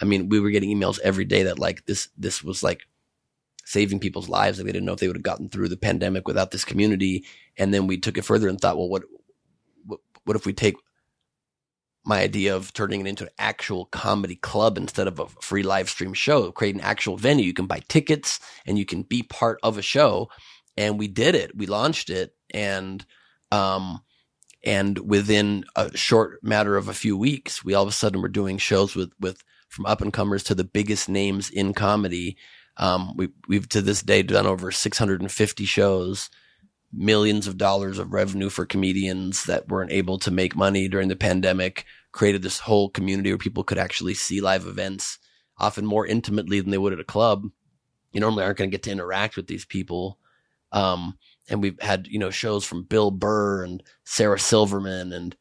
we were getting emails every day that like this was like saving people's lives. Like they didn't know if they would have gotten through the pandemic without this community. And then we took it further and thought, well, what if we take my idea of turning it into an actual comedy club instead of a free live stream show, create an actual venue. You can buy tickets and you can be part of a show. And we did it. We launched it. And within a short matter of a few weeks, we all of a sudden were doing shows with from up and comers to the biggest names in comedy. We've to this day done over 650 shows, millions of dollars of revenue for comedians that weren't able to make money during the pandemic, created this whole community where people could actually see live events, often more intimately than they would at a club. You normally aren't going to get to interact with these people. And we've had, shows from Bill Burr and Sarah Silverman. And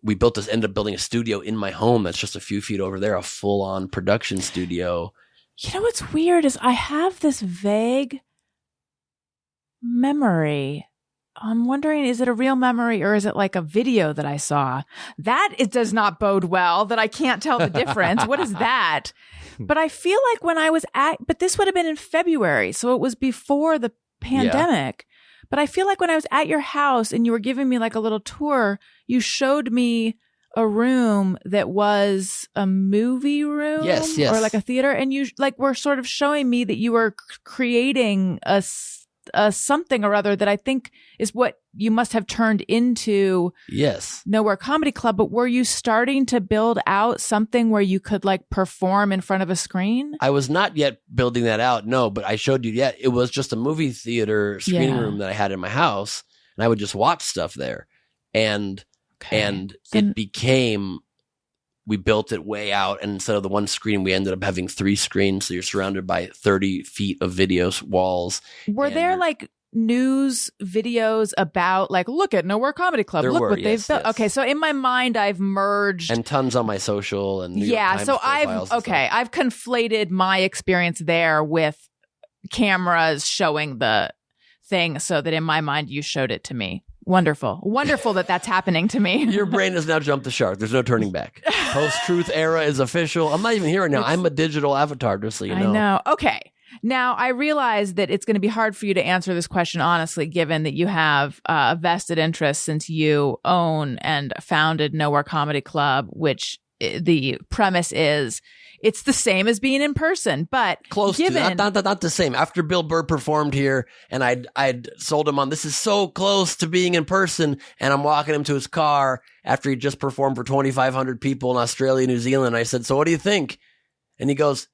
we ended up building a studio in my home that's just a few feet over there, a full-on production studio. You know what's weird is I have this vague memory. I'm wondering, is it a real memory or is it like a video that I saw? That it does not bode well, that I can't tell the difference. What is that? But I feel like when I was but this would have been in February, so it was before the pandemic. Yeah. But I feel like when I was at your house and you were giving me like a little tour, you showed me a room that was a movie room, yes, or like a theater, and you like were sort of showing me that you were creating a something or other that I think is what you must have turned into Nowhere Comedy Club. But were you starting to build out something where you could like perform in front of a screen? I was not yet building that out, no, but I showed you, it was just a movie theater screening room that I had in my house, and I would just watch stuff there. And it became, we built it way out, and instead of the one screen, we ended up having 3 screens. So you're surrounded by 30 feet of video walls. Were there like news videos about like, look at Nowhere Comedy Club, look what they've built? Okay, so in my mind, I've merged, and tons on my social and New York Times so profiles I've conflated my experience there with cameras showing the thing, so that in my mind, you showed it to me. Wonderful that that's happening to me. Your brain has now jumped the shark. There's no turning back. Post-truth era is official. I'm not even here right now. I'm a digital avatar, just so you know. I know. Okay. Now, I realize that it's going to be hard for you to answer this question honestly, given that you have a vested interest since you own and founded Nowhere Comedy Club, which the premise is it's the same as being in person, but close to not the same. After Bill Burr performed here, and I'd sold him on, this is so close to being in person, and I'm walking him to his car after he just performed for 2,500 people in Australia, New Zealand. I said, "So what do you think?" And he goes,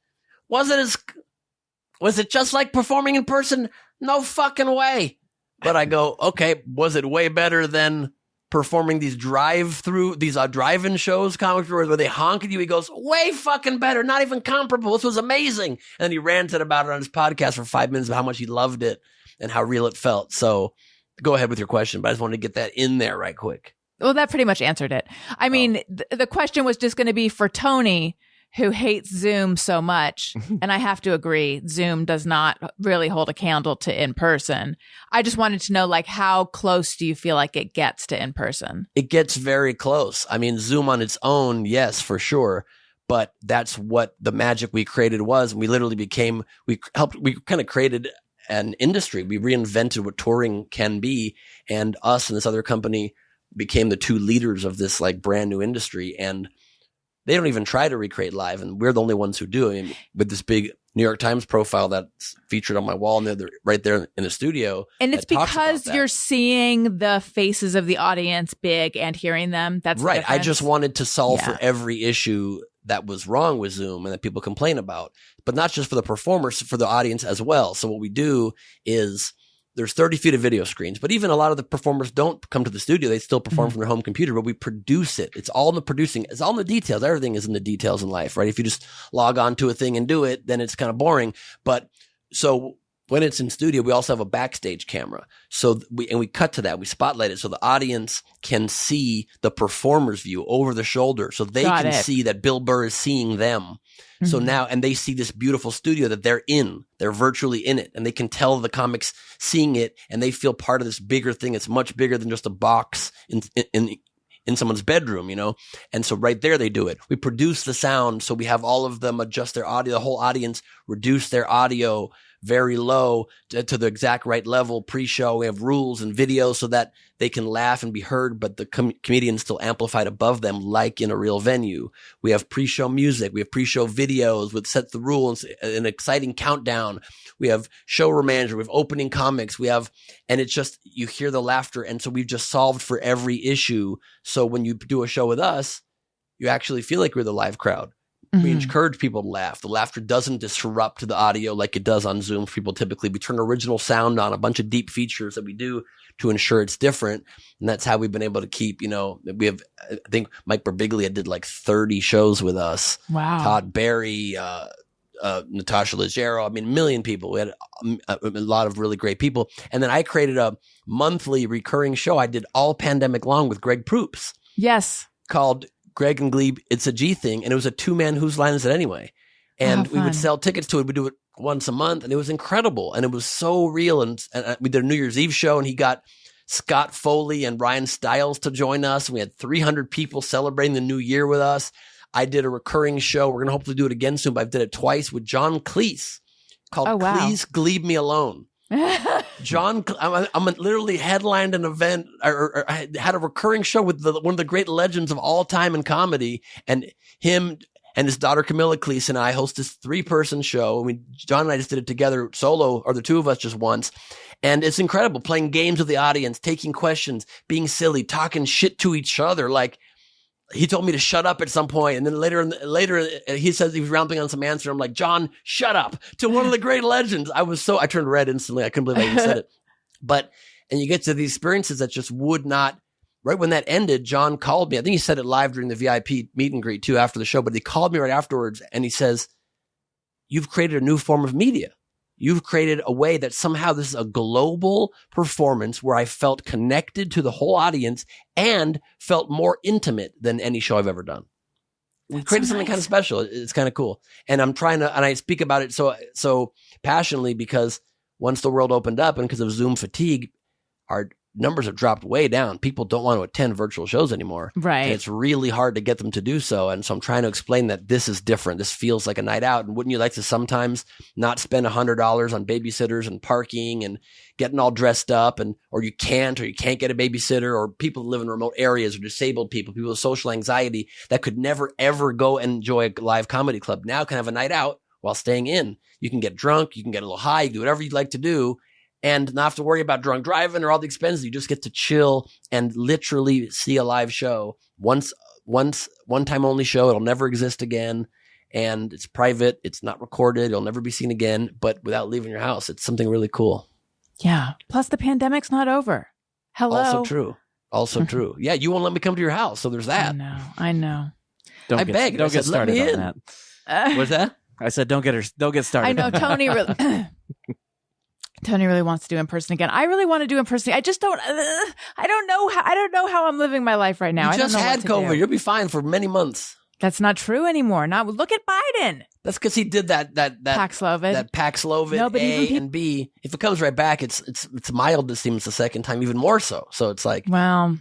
"Was it just like performing in person? No fucking way." But I go, "Okay, was it way better than performing these drive-in shows, comic where they honk at you?" He goes, "Way fucking better, not even comparable. This was amazing." And then he ranted about it on his podcast for 5 minutes about how much he loved it and how real it felt. So go ahead with your question, but I just wanted to get that in there right quick. Well, that pretty much answered it. I mean, the question was just going to be for Tony, who hates Zoom so much. And I have to agree, Zoom does not really hold a candle to in person. I just wanted to know, like, how close do you feel like it gets to in person? It gets very close. I mean, Zoom on its own, yes, for sure. But that's what the magic we created was. We literally we kind of created an industry. We reinvented what touring can be. And us and this other company became the 2 leaders of this like brand new industry. And they don't even try to recreate live, and we're the only ones who do. I mean, with this big New York Times profile that's featured on my wall, and they're right there in the studio. And it's because you're seeing the faces of the audience big and hearing them. That's right. I just wanted to solve for every issue that was wrong with Zoom and that people complain about, but not just for the performers, for the audience as well. So what we do is there's 30 feet of video screens, but even a lot of the performers don't come to the studio. They still perform from their home computer, but we produce it. It's all in the producing. It's all in the details. Everything is in the details in life, right? If you just log on to a thing and do it, then it's kind of boring. But so when it's in studio, we also have a backstage camera. So we cut to that. We spotlight it so the audience can see the performer's view over the shoulder. So they can see that Bill Burr is seeing them. So now, and they see this beautiful studio that they're in. They're virtually in it, and they can tell the comics seeing it, and they feel part of this bigger thing. It's much bigger than just a box in someone's bedroom, you know? And so right there, they do it. We produce the sound. So we have all of them adjust their audio, the whole audience reduce their audio very low to the exact right level pre-show. We have rules and videos so that they can laugh and be heard, but the comedian's still amplified above them like in a real venue. We have pre-show music. We have pre-show videos with set the rules, an exciting countdown. We have showroom manager. We have opening comics. And it's just, you hear the laughter. And so we've just solved for every issue. So when you do a show with us, you actually feel like we're the live crowd. We encourage people to laugh. The laughter doesn't disrupt the audio like it does on Zoom for people typically. We turn original sound on, a bunch of deep features that we do to ensure it's different. And that's how we've been able to keep, we have, I think Mike Birbiglia did like 30 shows with us. Wow. Todd Barry, Natasha Leggero. I mean, a million people. We had a lot of really great people. And then I created a monthly recurring show I did all pandemic long with Greg Proops. Yes. Called Greg and Gleib, It's a G Thing. And it was a 2-man Whose Line Is It Anyway? And we would sell tickets to it. We'd do it once a month. And it was incredible. And it was so real. And we did a New Year's Eve show, and he got Scott Foley and Ryan Stiles to join us. And we had 300 people celebrating the new year with us. I did a recurring show. We're going to hopefully do it again soon, but I did it twice with John Cleese called Please Gleib Me Alone. John, I'm literally headlined an event or I had a recurring show with one of the great legends of all time in comedy, and him and his daughter Camilla Cleese and I host this 3-person show. I mean, John and I just did it together solo, or the two of us just once. And it's incredible playing games with the audience, taking questions, being silly, talking shit to each other. Like, he told me to shut up at some point, and then later he says he was rambling on some answer. I'm like, John, shut up, to one of the great legends. I turned red instantly. I couldn't believe I even said it. And you get to these experiences that just would not. Right when that ended, John called me. I think he said it live during the VIP meet and greet too after the show, but he called me right afterwards and he says, "You've created a new form of media. You've created a way that somehow this is a global performance where I felt connected to the whole audience and felt more intimate than any show I've ever done." We created something kind of special. It's kind of cool. And I'm trying to, and I speak about it so passionately because once the world opened up and because of Zoom fatigue, our numbers have dropped way down. People don't want to attend virtual shows anymore. Right. And it's really hard to get them to do so. And so I'm trying to explain that this is different. This feels like a night out. And wouldn't you like to sometimes not spend $100 on babysitters and parking and getting all dressed up, or you can't get a babysitter, or people who live in remote areas, or disabled people with social anxiety that could never, ever go and enjoy a live comedy club now can have a night out while staying in. You can get drunk. You can get a little high. You can do whatever you'd like to do, and not have to worry about drunk driving or all the expenses. You just get to chill and literally see a live show. One time only show. It'll never exist again. And it's private. It's not recorded. It'll never be seen again, but without leaving your house. It's something really cool. Yeah. Plus the pandemic's not over. Hello. Also true. Yeah. You won't let me come to your house. So there's that. I know. Don't get started on that. What's that? I said, don't get started. I know Tony really wants to do in person again. I really want to do in person. I just don't. I don't know how I'm living my life right now. You just had COVID. You'll be fine for many months. That's not true anymore. Now look at Biden. That's because he did that Paxlovid. That Paxlovid. No, but and B. If it comes right back, it's mild. It seems the second time, even more so. So it's like, well,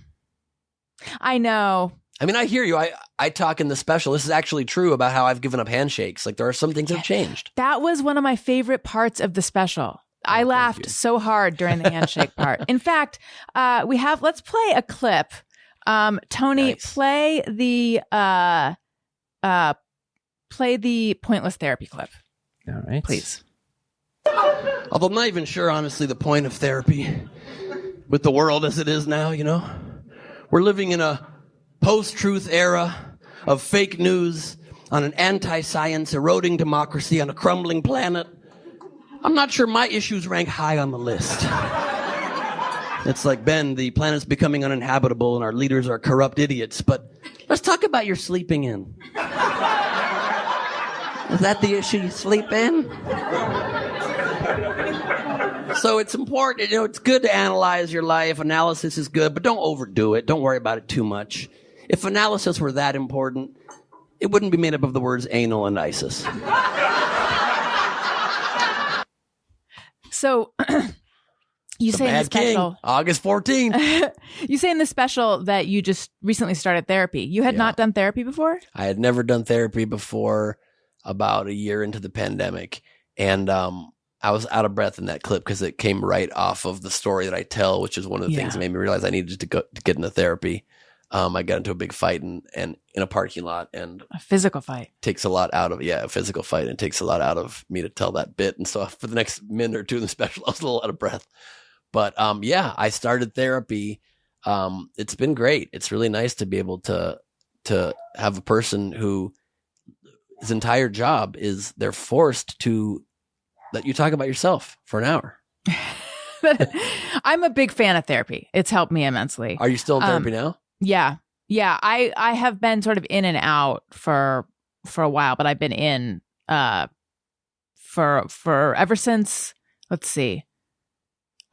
I know. I mean, I hear you. I talk in the special. This is actually true about how I've given up handshakes. Like there are some things that have changed. That was one of my favorite parts of the special. I laughed so hard during the handshake part. In fact, let's play a clip. Tony, nice. Play the pointless therapy clip. All right. Please. Although I'm not even sure, honestly, the point of therapy with the world as it is now, We're living in a post-truth era of fake news on an anti-science, eroding democracy on a crumbling planet. I'm not sure my issues rank high on the list. It's like, Ben, the planet's becoming uninhabitable and our leaders are corrupt idiots, but let's talk about your sleeping in. Is that the issue, you sleep in? So it's important, it's good to analyze your life. Analysis is good, but don't overdo it. Don't worry about it too much. If analysis were that important, it wouldn't be made up of the words anal and ISIS. So you say in the special, August 14th. You say in the special that you just recently started therapy. You had not done therapy before? I had never done therapy before, about a year into the pandemic. And I was out of breath in that clip because it came right off of the story that I tell, which is one of the things that made me realize I needed to get into therapy. I got into a big fight and in a parking lot, and a physical fight takes a lot out of a physical fight, and takes a lot out of me to tell that bit. And so for the next minute or two in the special, I was a little out of breath. But I started therapy. It's been great. It's really nice to be able to have a person who his entire job is they're forced to let you talk about yourself for an hour. I'm a big fan of therapy. It's helped me immensely. Are you still in therapy now? Yeah. Yeah. I have been sort of in and out for a while, but I've been in for ever since, let's see.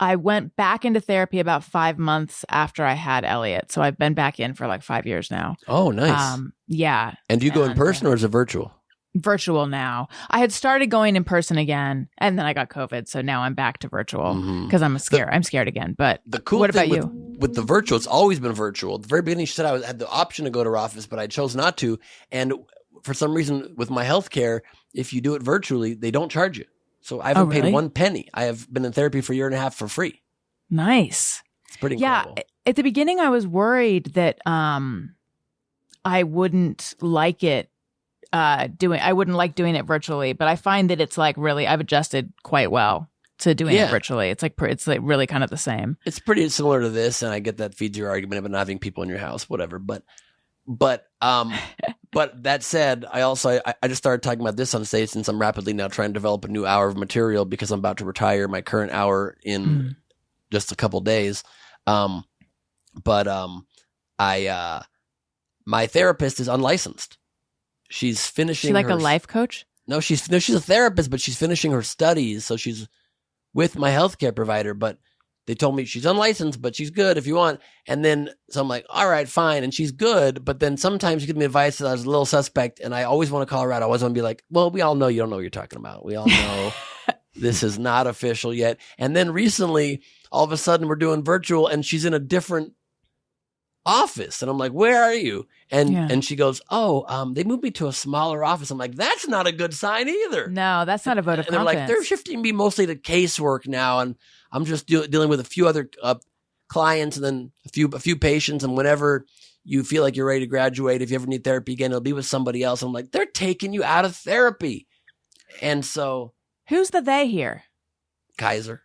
I went back into therapy about 5 months after I had Elliot. So I've been back in for like 5 years now. Oh, nice. Yeah. And do you go in person or is it virtual? Virtual now. I had started going in person again, and then I got COVID, so now I'm back to virtual because I'm scared again. But the cool what thing about you? With the virtual, it's always been virtual. At the very beginning, she said I had the option to go to her office, but I chose not to. And for some reason, with my healthcare, if you do it virtually, they don't charge you. So I haven't paid 1 penny. I have been in therapy for a year and a half for free. Nice. It's pretty incredible. Yeah. At the beginning, I was worried that I wouldn't like it. I wouldn't like doing it virtually, but I find that it's like really, I've adjusted quite well to doing it virtually. It's like really kind of the same. It's pretty similar to this, and I get that feeds your argument about not having people in your house, whatever. But that said, I just started talking about this on stage since I'm rapidly now trying to develop a new hour of material because I'm about to retire my current hour in just a couple days. My therapist is unlicensed. She's finishing. She like a life coach? No, she's a therapist, but she's finishing her studies, so she's with my healthcare provider. But they told me she's unlicensed, but she's good if you want. And then so I'm like, all right, fine, and she's good. But then sometimes she gives me advice that I was a little suspect, and I always want to call her out. I always want to be like, well, we all know you don't know what you're talking about. We all know this is not official yet. And then recently, all of a sudden, we're doing virtual, and she's in a different office, and I'm like, where are you? And she goes, they moved me to a smaller office. I'm like, that's not a good sign either. No, that's not a vote of confidence. They're like, they're shifting me mostly to casework now, and I'm just dealing with a few other clients and then a few patients, and whenever you feel like you're ready to graduate, if you ever need therapy again, it'll be with somebody else. I'm like, they're taking you out of therapy. And so who's the they here? Kaiser.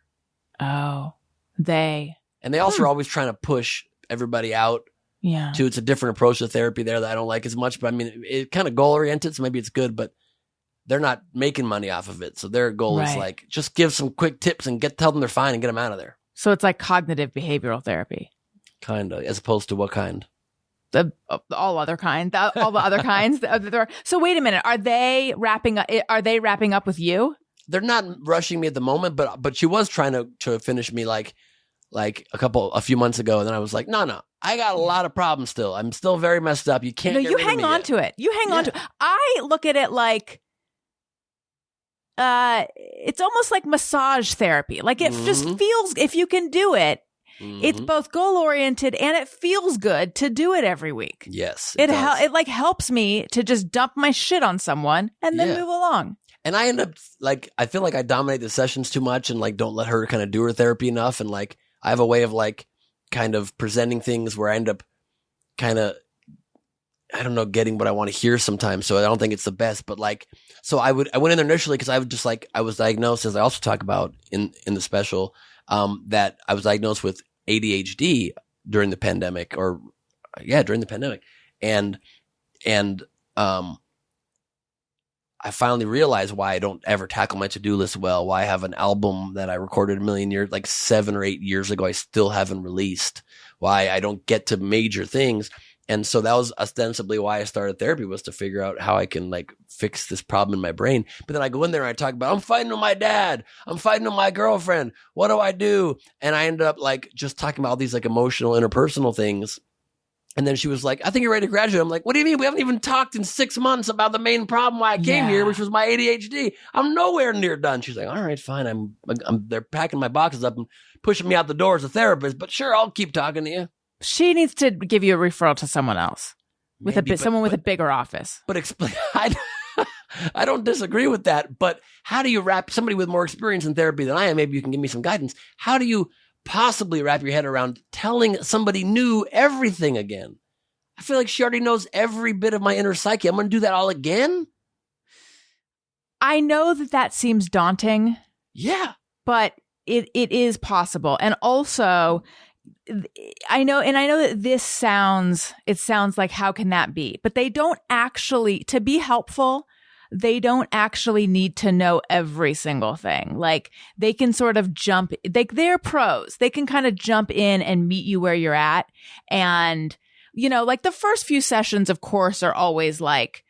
Oh, they. And they also are always trying to push everybody out. Yeah. Too. It's a different approach to therapy there that I don't like as much, but I mean, it's kind of goal oriented, so maybe it's good, but they're not making money off of it. So their goal is like, just give some quick tips and tell them they're fine and get them out of there. So it's like cognitive behavioral therapy. Kind of, as opposed to what kind? All other kinds. All the other kinds. So wait a minute. Are they wrapping up with you? They're not rushing me at the moment, but she was trying to finish me like a few months ago, and then I was like, no, I got a lot of problems still. I'm still very messed up. You can't. No, you hang on to it. You hang on to it. I look at it like, it's almost like massage therapy. Like it just feels, if you can do it, it's both goal oriented and it feels good to do it every week. Yes, it like helps me to just dump my shit on someone and then move along. And I end up like, I feel like I dominate the sessions too much and like don't let her kind of do her therapy enough, and like I have a way of like kind of presenting things where I end up kind of, I don't know, getting what I want to hear sometimes. So I don't think it's the best, but like, so I went in there initially because I would just like, I was diagnosed, as I also talk about in the special, that I was diagnosed with ADHD during the pandemic during the pandemic. And I finally realized why I don't ever tackle my to-do list well, why I have an album that I recorded a million years, like 7 or 8 years ago, I still haven't released, why I don't get to major things. And so that was ostensibly why I started therapy, was to figure out how I can like fix this problem in my brain. But then I go in there and I talk about, I'm fighting with my dad. I'm fighting with my girlfriend. What do I do? And I ended up like just talking about all these like emotional, interpersonal things. And then she was like, I think you're ready to graduate. I'm like, what do you mean? We haven't even talked in 6 months about the main problem why I came here, which was my ADHD. I'm nowhere near done. She's like, all right, fine. They're packing my boxes up and pushing me out the door as a therapist, but sure, I'll keep talking to you. She needs to give you a referral to someone else with someone with a bigger office. But explain, I don't disagree with that, but how do you wrap somebody with more experience in therapy than I am? Maybe you can give me some guidance. How do you possibly wrap your head around telling somebody new everything again? I feel like she already knows every bit of my inner psyche. I'm going to do that all again? I know that seems daunting. Yeah. But it is possible. And also, I know that it sounds like, how can that be? But they don't actually, to be helpful, they don't actually need to know every single thing. Like they can sort of jump, they're pros. They can kind of jump in and meet you where you're at. And, you know, like the first few sessions, of course, are always like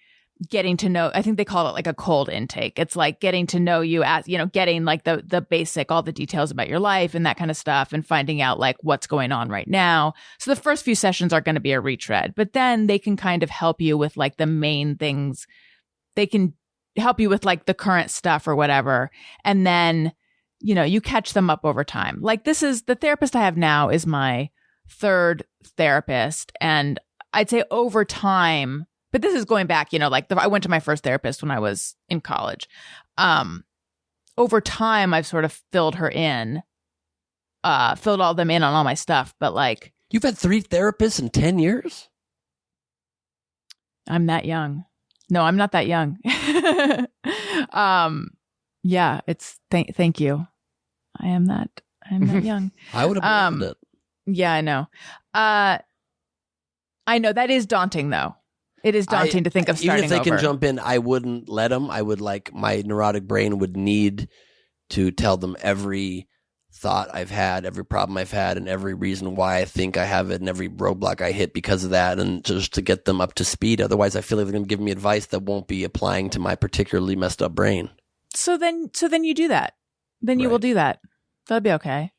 getting to know, I think they call it like a cold intake. It's like getting to know you as, you know, getting like the basic, all the details about your life and that kind of stuff and finding out like what's going on right now. So the first few sessions are going to be a retread, but then they can kind of help you with like the main things. They can help you with like the current stuff or whatever. And then, you know, you catch them up over time. Like this is the therapist I have now is my third therapist. And I'd say over time, but this is going back, you know, like I went to my first therapist when I was in college. Over time, I've sort of filled all them in on all my stuff. But like, you've had 3 therapists in 10 years? I'm that young. No, I'm not that young. Yeah, it's thank you. I'm that young. I would have believed it. Yeah, I know. I know that is daunting though. It is daunting to think of starting over. Even if they over. can jump in, I wouldn't let them. I would like my neurotic brain would need to tell them every thought I've had, every problem I've had, and every reason why I think I have it, and every roadblock I hit because of that, and just to get them up to speed. Otherwise, I feel like they're going to give me advice that won't be applying to my particularly messed up brain. So then you do that. Then you will do that. That'll be okay.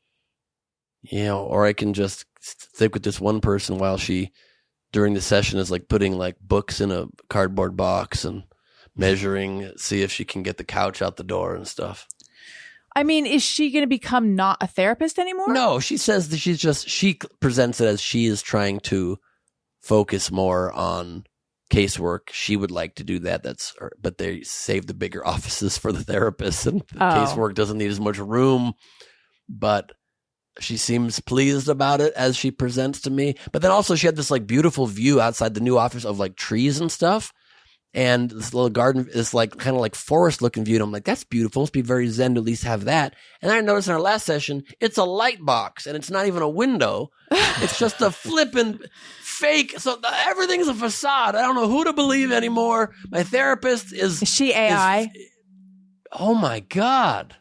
You know, or I can just stick with this one person while she, during the session, is like putting like books in a cardboard box and measuring, see if she can get the couch out the door and stuff. I mean, is she going to become not a therapist anymore? No, she says that she presents it as she is trying to focus more on casework. She would like to do that. But they save the bigger offices for the therapists, and the casework doesn't need as much room. But she seems pleased about it as she presents to me. But then also she had this like beautiful view outside the new office of like trees and stuff. And this little garden is like kind of like forest looking view. And I'm like, that's beautiful. Must be very zen to at least have that. And I noticed in our last session, it's a light box and it's not even a window. It's just a flippin' fake. So everything's a facade. I don't know who to believe anymore. My therapist is she AI? Oh my God.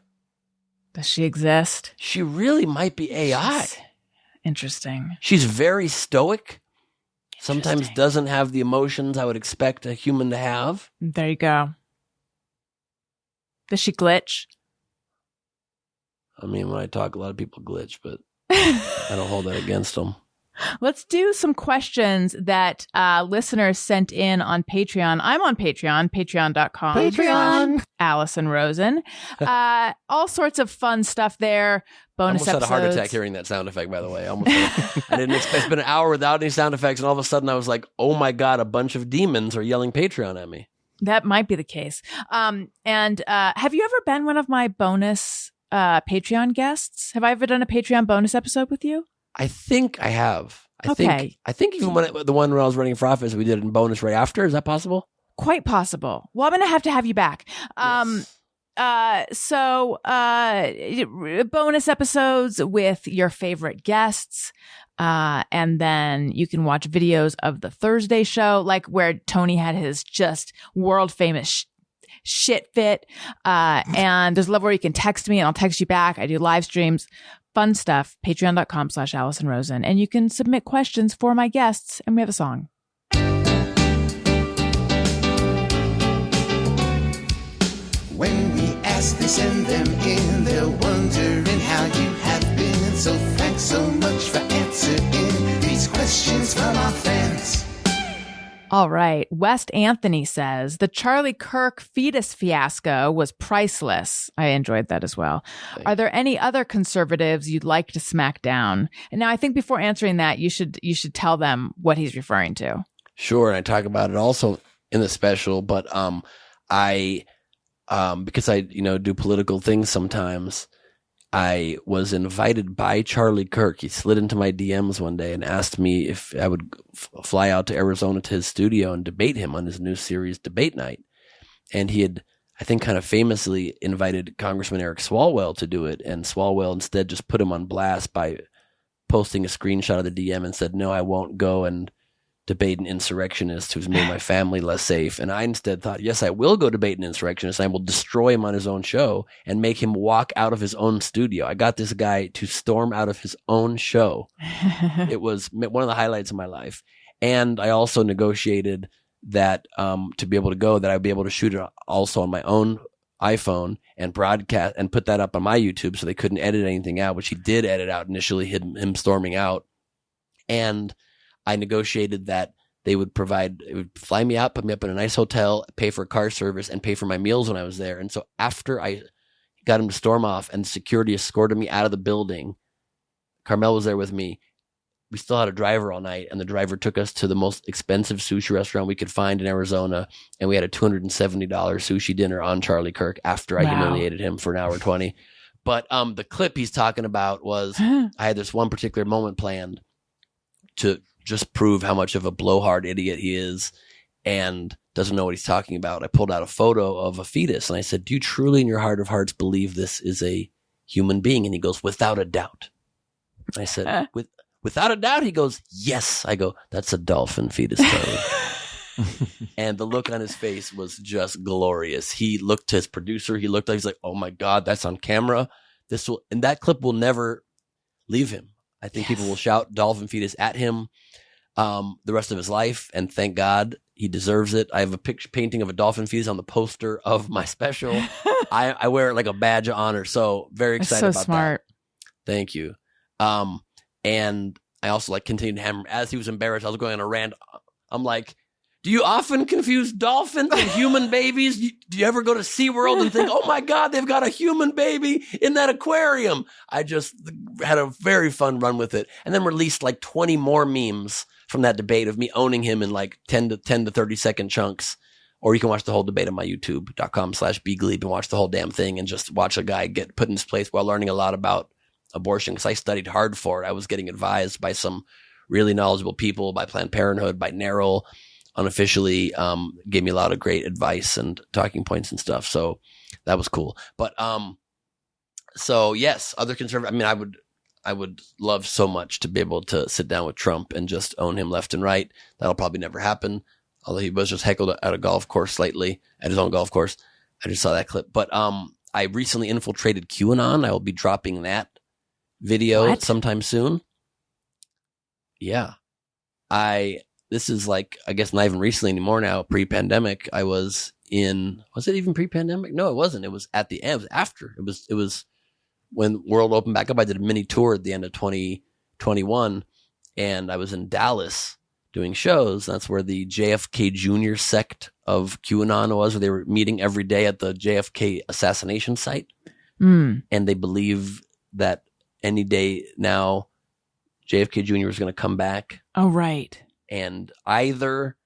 Does she exist? She really might be AI. Interesting. She's very stoic. Sometimes doesn't have the emotions I would expect a human to have. There you go. Does she glitch? I mean, when I talk, a lot of people glitch, but I don't hold that against them. Let's do some questions that listeners sent in on Patreon. I'm on Patreon, patreon.com. Patreon. Allison Rosen. All sorts of fun stuff there. Bonus episodes. I almost had a heart attack hearing that sound effect, by the way. I didn't expect. It's been an hour without any sound effects, and all of a sudden I was like, oh my God, a bunch of demons are yelling Patreon at me. That might be the case. And have you ever been one of my bonus Patreon guests? Have I ever done a Patreon bonus episode with you? I think I have. I think even the one where I was running for office, we did it in bonus right after. Is that possible? Quite possible. Well, I'm going to have you back. So bonus episodes with your favorite guests. And then you can watch videos of the Thursday show, like where Tony had his just world famous shit fit. And there's a level where you can text me and I'll text you back. I do live streams. Fun stuff. Patreon.com/Allison Rosen. And you can submit questions for my guests. And we have a song. When we ask, they send them in. They're wondering how you have been. And so thanks so much for answering these questions from our fans. All right. West Anthony says, the Charlie Kirk fetus fiasco was priceless. I enjoyed that as well. Are there any other conservatives you'd like to smack down? And now I think before answering that, you should tell them what he's referring to. Sure. And I talk about it also in the special, but because I, do political things sometimes, I was invited by Charlie Kirk. He slid into my DMs one day and asked me if I would fly out to Arizona to his studio and debate him on his new series, Debate Night. And he had, I think, kind of famously invited Congressman Eric Swalwell to do it. And Swalwell instead just put him on blast by posting a screenshot of the DM and said, no, I won't go and debate an insurrectionist who's made my family less safe. And I instead thought, yes, I will go debate an insurrectionist. I will destroy him on his own show and make him walk out of his own studio. I got this guy to storm out of his own show. It was one of the highlights of my life. And I also negotiated that to be able to go, that I'd be able to shoot it also on my own iPhone and broadcast and put that up on my YouTube so they couldn't edit anything out, which he did edit out initially, him storming out. And I negotiated that they would fly me out, put me up in a nice hotel, pay for car service, and pay for my meals when I was there. And so after I got him to storm off and security escorted me out of the building, Carmel was there with me. We still had a driver all night, and the driver took us to the most expensive sushi restaurant we could find in Arizona, and we had a $270 sushi dinner on Charlie Kirk after I humiliated him for an hour 20. But the clip he's talking about was I had this one particular moment planned to just prove how much of a blowhard idiot he is and doesn't know what he's talking about. I pulled out a photo of a fetus, and I said, do you truly in your heart of hearts believe this is a human being? And he goes, without a doubt. And I said, without a doubt? He goes, yes. I go, that's a dolphin fetus, Charlie. And the look on his face was just glorious. He looked to his producer. He's like, oh my God, that's on camera. And that clip will never leave him. I think people will shout dolphin fetus at him the rest of his life. And thank God he deserves it. I have a picture painting of a dolphin fetus on the poster of my special. I wear it like a badge of honor. So very excited so about smart. that. Thank you. And I also continued to hammer as he was embarrassed. I was going on a rant. I'm like, do you often confuse dolphins and human babies? Do you ever go to SeaWorld and think, oh my God, they've got a human baby in that aquarium? I just had a very fun run with it, and then released 20 more memes from that debate of me owning him in 10 to 30 second chunks. Or you can watch the whole debate on my youtube.com/bgleib and watch the whole damn thing and just watch a guy get put in his place while learning a lot about abortion, because I studied hard for it. I was getting advised by some really knowledgeable people, by Planned Parenthood, by NARAL, unofficially, gave me a lot of great advice and talking points and stuff. So that was cool. But so yes, other conservative. I mean, I would love so much to be able to sit down with Trump and just own him left and right. That'll probably never happen. Although he was just heckled at a golf course lately, at his own golf course. I just saw that clip. But I recently infiltrated QAnon. I will be dropping that video sometime soon. Yeah. This is I guess not even recently anymore now, pre-pandemic. Was it even pre-pandemic? No, it wasn't. It was at the end. It was after. It was when world opened back up. I did a mini tour at the end of 2021, and I was in Dallas doing shows. That's where the JFK Jr. sect of QAnon was, where they were meeting every day at the JFK assassination site. And they believe that any day now, JFK Jr. is going to come back. Oh, right. And either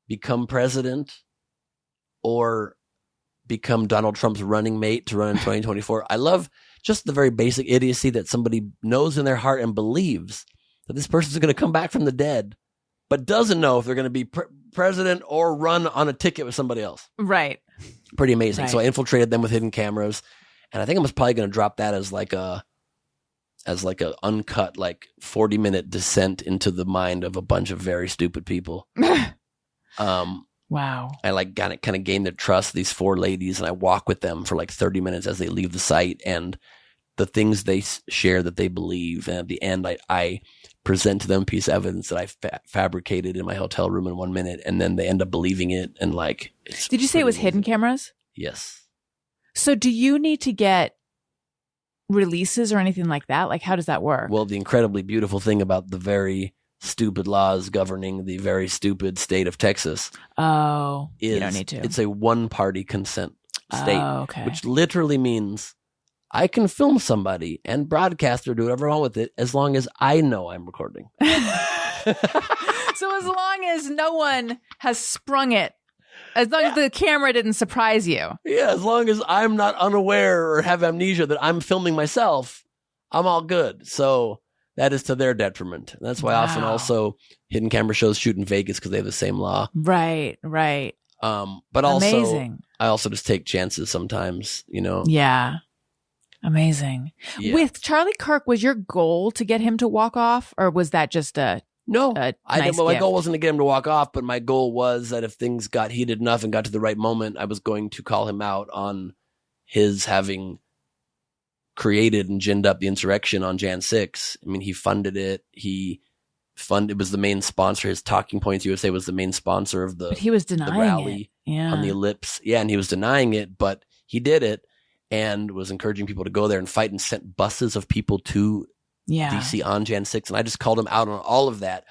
become president or become Donald Trump's running mate to run in 2024. I love just the very basic idiocy that somebody knows in their heart and believes that this person is going to come back from the dead, but doesn't know if they're going to be president or run on a ticket with somebody else. Right. Pretty amazing. Right. So I infiltrated them with hidden cameras, and I think I was probably going to drop that as a uncut 40-minute descent into the mind of a bunch of very stupid people. Wow. I kind of gained their trust, these 4 ladies, and I walk with them for 30 minutes as they leave the site, and the things they share that they believe. And at the end, I present to them a piece of evidence that I fabricated in my hotel room in 1 minute, and then they end up believing it. And did you say it was hidden cameras? Yes. So do you need to get releases or anything like that? How does that work? Well, the incredibly beautiful thing about the very stupid laws governing the very stupid state of Texas. Oh, you don't need to. It's a one-party consent state, okay. Which literally means I can film somebody and broadcast or do whatever I want with it as long as I know I'm recording. So as long as no one has sprung it, as long as the camera didn't surprise you. Yeah, as long as I'm not unaware or have amnesia that I'm filming myself, I'm all good. So that is to their detriment. And that's why often also hidden camera shows shoot in Vegas because they have the same law. Right. But also, amazing. I also just take chances sometimes, Yeah. Amazing. Yeah. With Charlie Kirk, was your goal to get him to walk off, or was that just a No, nice my gift. goal wasn't to get him to walk off, but my goal was that if things got heated enough and got to the right moment, I was going to call him out on his having created and ginned up the insurrection on Jan 6. I mean, he funded it. It was the main sponsor. His Talking Points USA was the main sponsor of But he was the denying rally it. Yeah. on the Ellipse. Yeah, and he was denying it, but he did it and was encouraging people to go there and fight and sent buses of people to DC on Jan 6. And I just called him out on all of that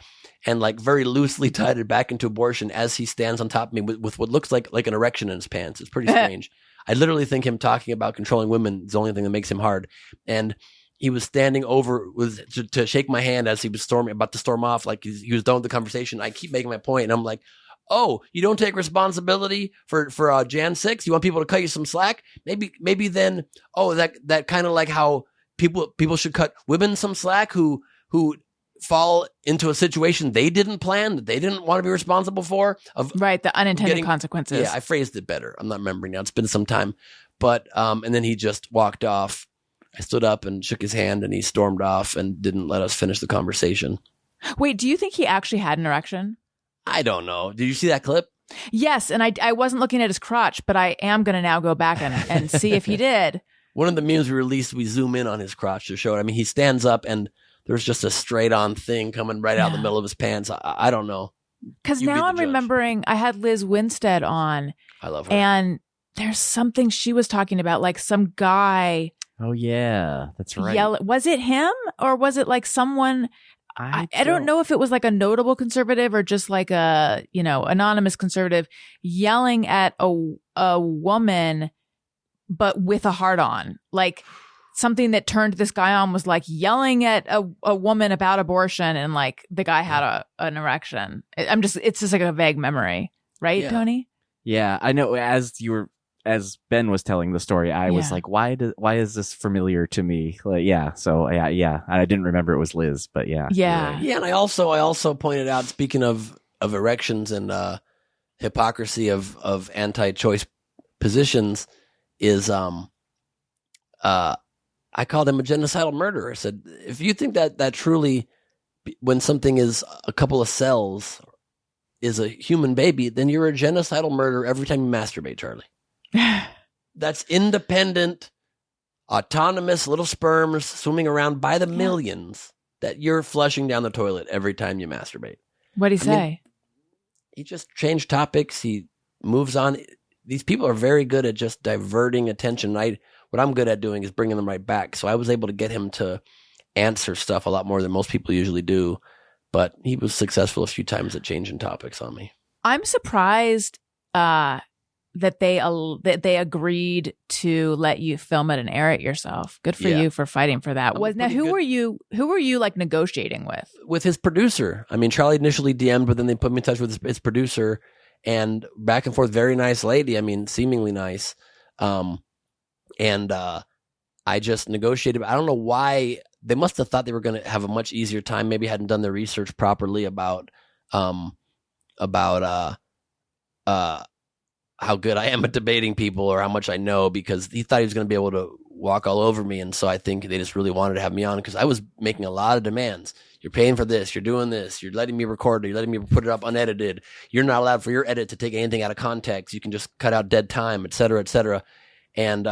and like very loosely tied it back into abortion as he stands on top of me with what looks like an erection in his pants. It's pretty strange. I literally think him talking about controlling women is the only thing that makes him hard. And he was standing over to shake my hand as he was about to storm off. Like he was done with the conversation. I keep making my point, and I'm like, "Oh, you don't take responsibility for Jan 6? You want people to cut you some slack? Maybe then. Oh, that kind of like how people should cut women some slack who fall into a situation they didn't plan, that they didn't want to be responsible for. The unintended consequences. Yeah, I phrased it better. I'm not remembering now. It's been some time. But and then he just walked off. I stood up and shook his hand, and he stormed off and didn't let us finish the conversation. Wait, do you think he actually had an erection? I don't know. Did you see that clip? Yes, and I wasn't looking at his crotch, but I am going to now go back and see if he did. One of the memes we released, we zoom in on his crotch to show it. I mean, he stands up, and there's just a straight-on thing coming right out the middle of his pants. I don't know. Because now I'm remembering I had Liz Winstead on. I love her. And there's something she was talking about, like some guy. Oh, yeah. That's right. Was it him or was it like someone? I don't know if it was like a notable conservative or just like a, anonymous conservative yelling at a woman, but with a heart on. Like something that turned this guy on was like yelling at a woman about abortion, and like the guy had an erection. It's just like a vague memory. Right, Tony? Yeah, I know. As Ben was telling the story, I was like, why is this familiar to me? Like, so I didn't remember it was Liz, but yeah. Yeah. Right. Yeah, and I also pointed out, speaking of erections and hypocrisy of anti-choice positions, is I called him a genocidal murderer. I said, if you think that truly, when something is a couple of cells, is a human baby, then you're a genocidal murderer every time you masturbate, Charlie. That's independent, autonomous little sperms swimming around by the millions that you're flushing down the toilet every time you masturbate. What'd he say? He just changed topics. He moves on. These people are very good at just diverting attention. What I'm good at doing is bringing them right back. So I was able to get him to answer stuff a lot more than most people usually do. But he was successful a few times at changing topics on me. I'm surprised that they agreed to let you film it and air it yourself. Good for you for fighting for that. Who were you like negotiating with? With his producer. I mean, Charlie initially DM'd, but then they put me in touch with his producer, and back and forth. Very nice lady. I mean, seemingly nice. And I just negotiated. I don't know why. They must have thought they were going to have a much easier time. Maybe hadn't done their research properly about how good I am at debating people or how much I know, because he thought he was going to be able to walk all over me. And so I think they just really wanted to have me on because I was making a lot of demands. You're paying for this. You're doing this. You're letting me record it. You're letting me put it up unedited. You're not allowed for your edit to take anything out of context. You can just cut out dead time, et cetera, et cetera. And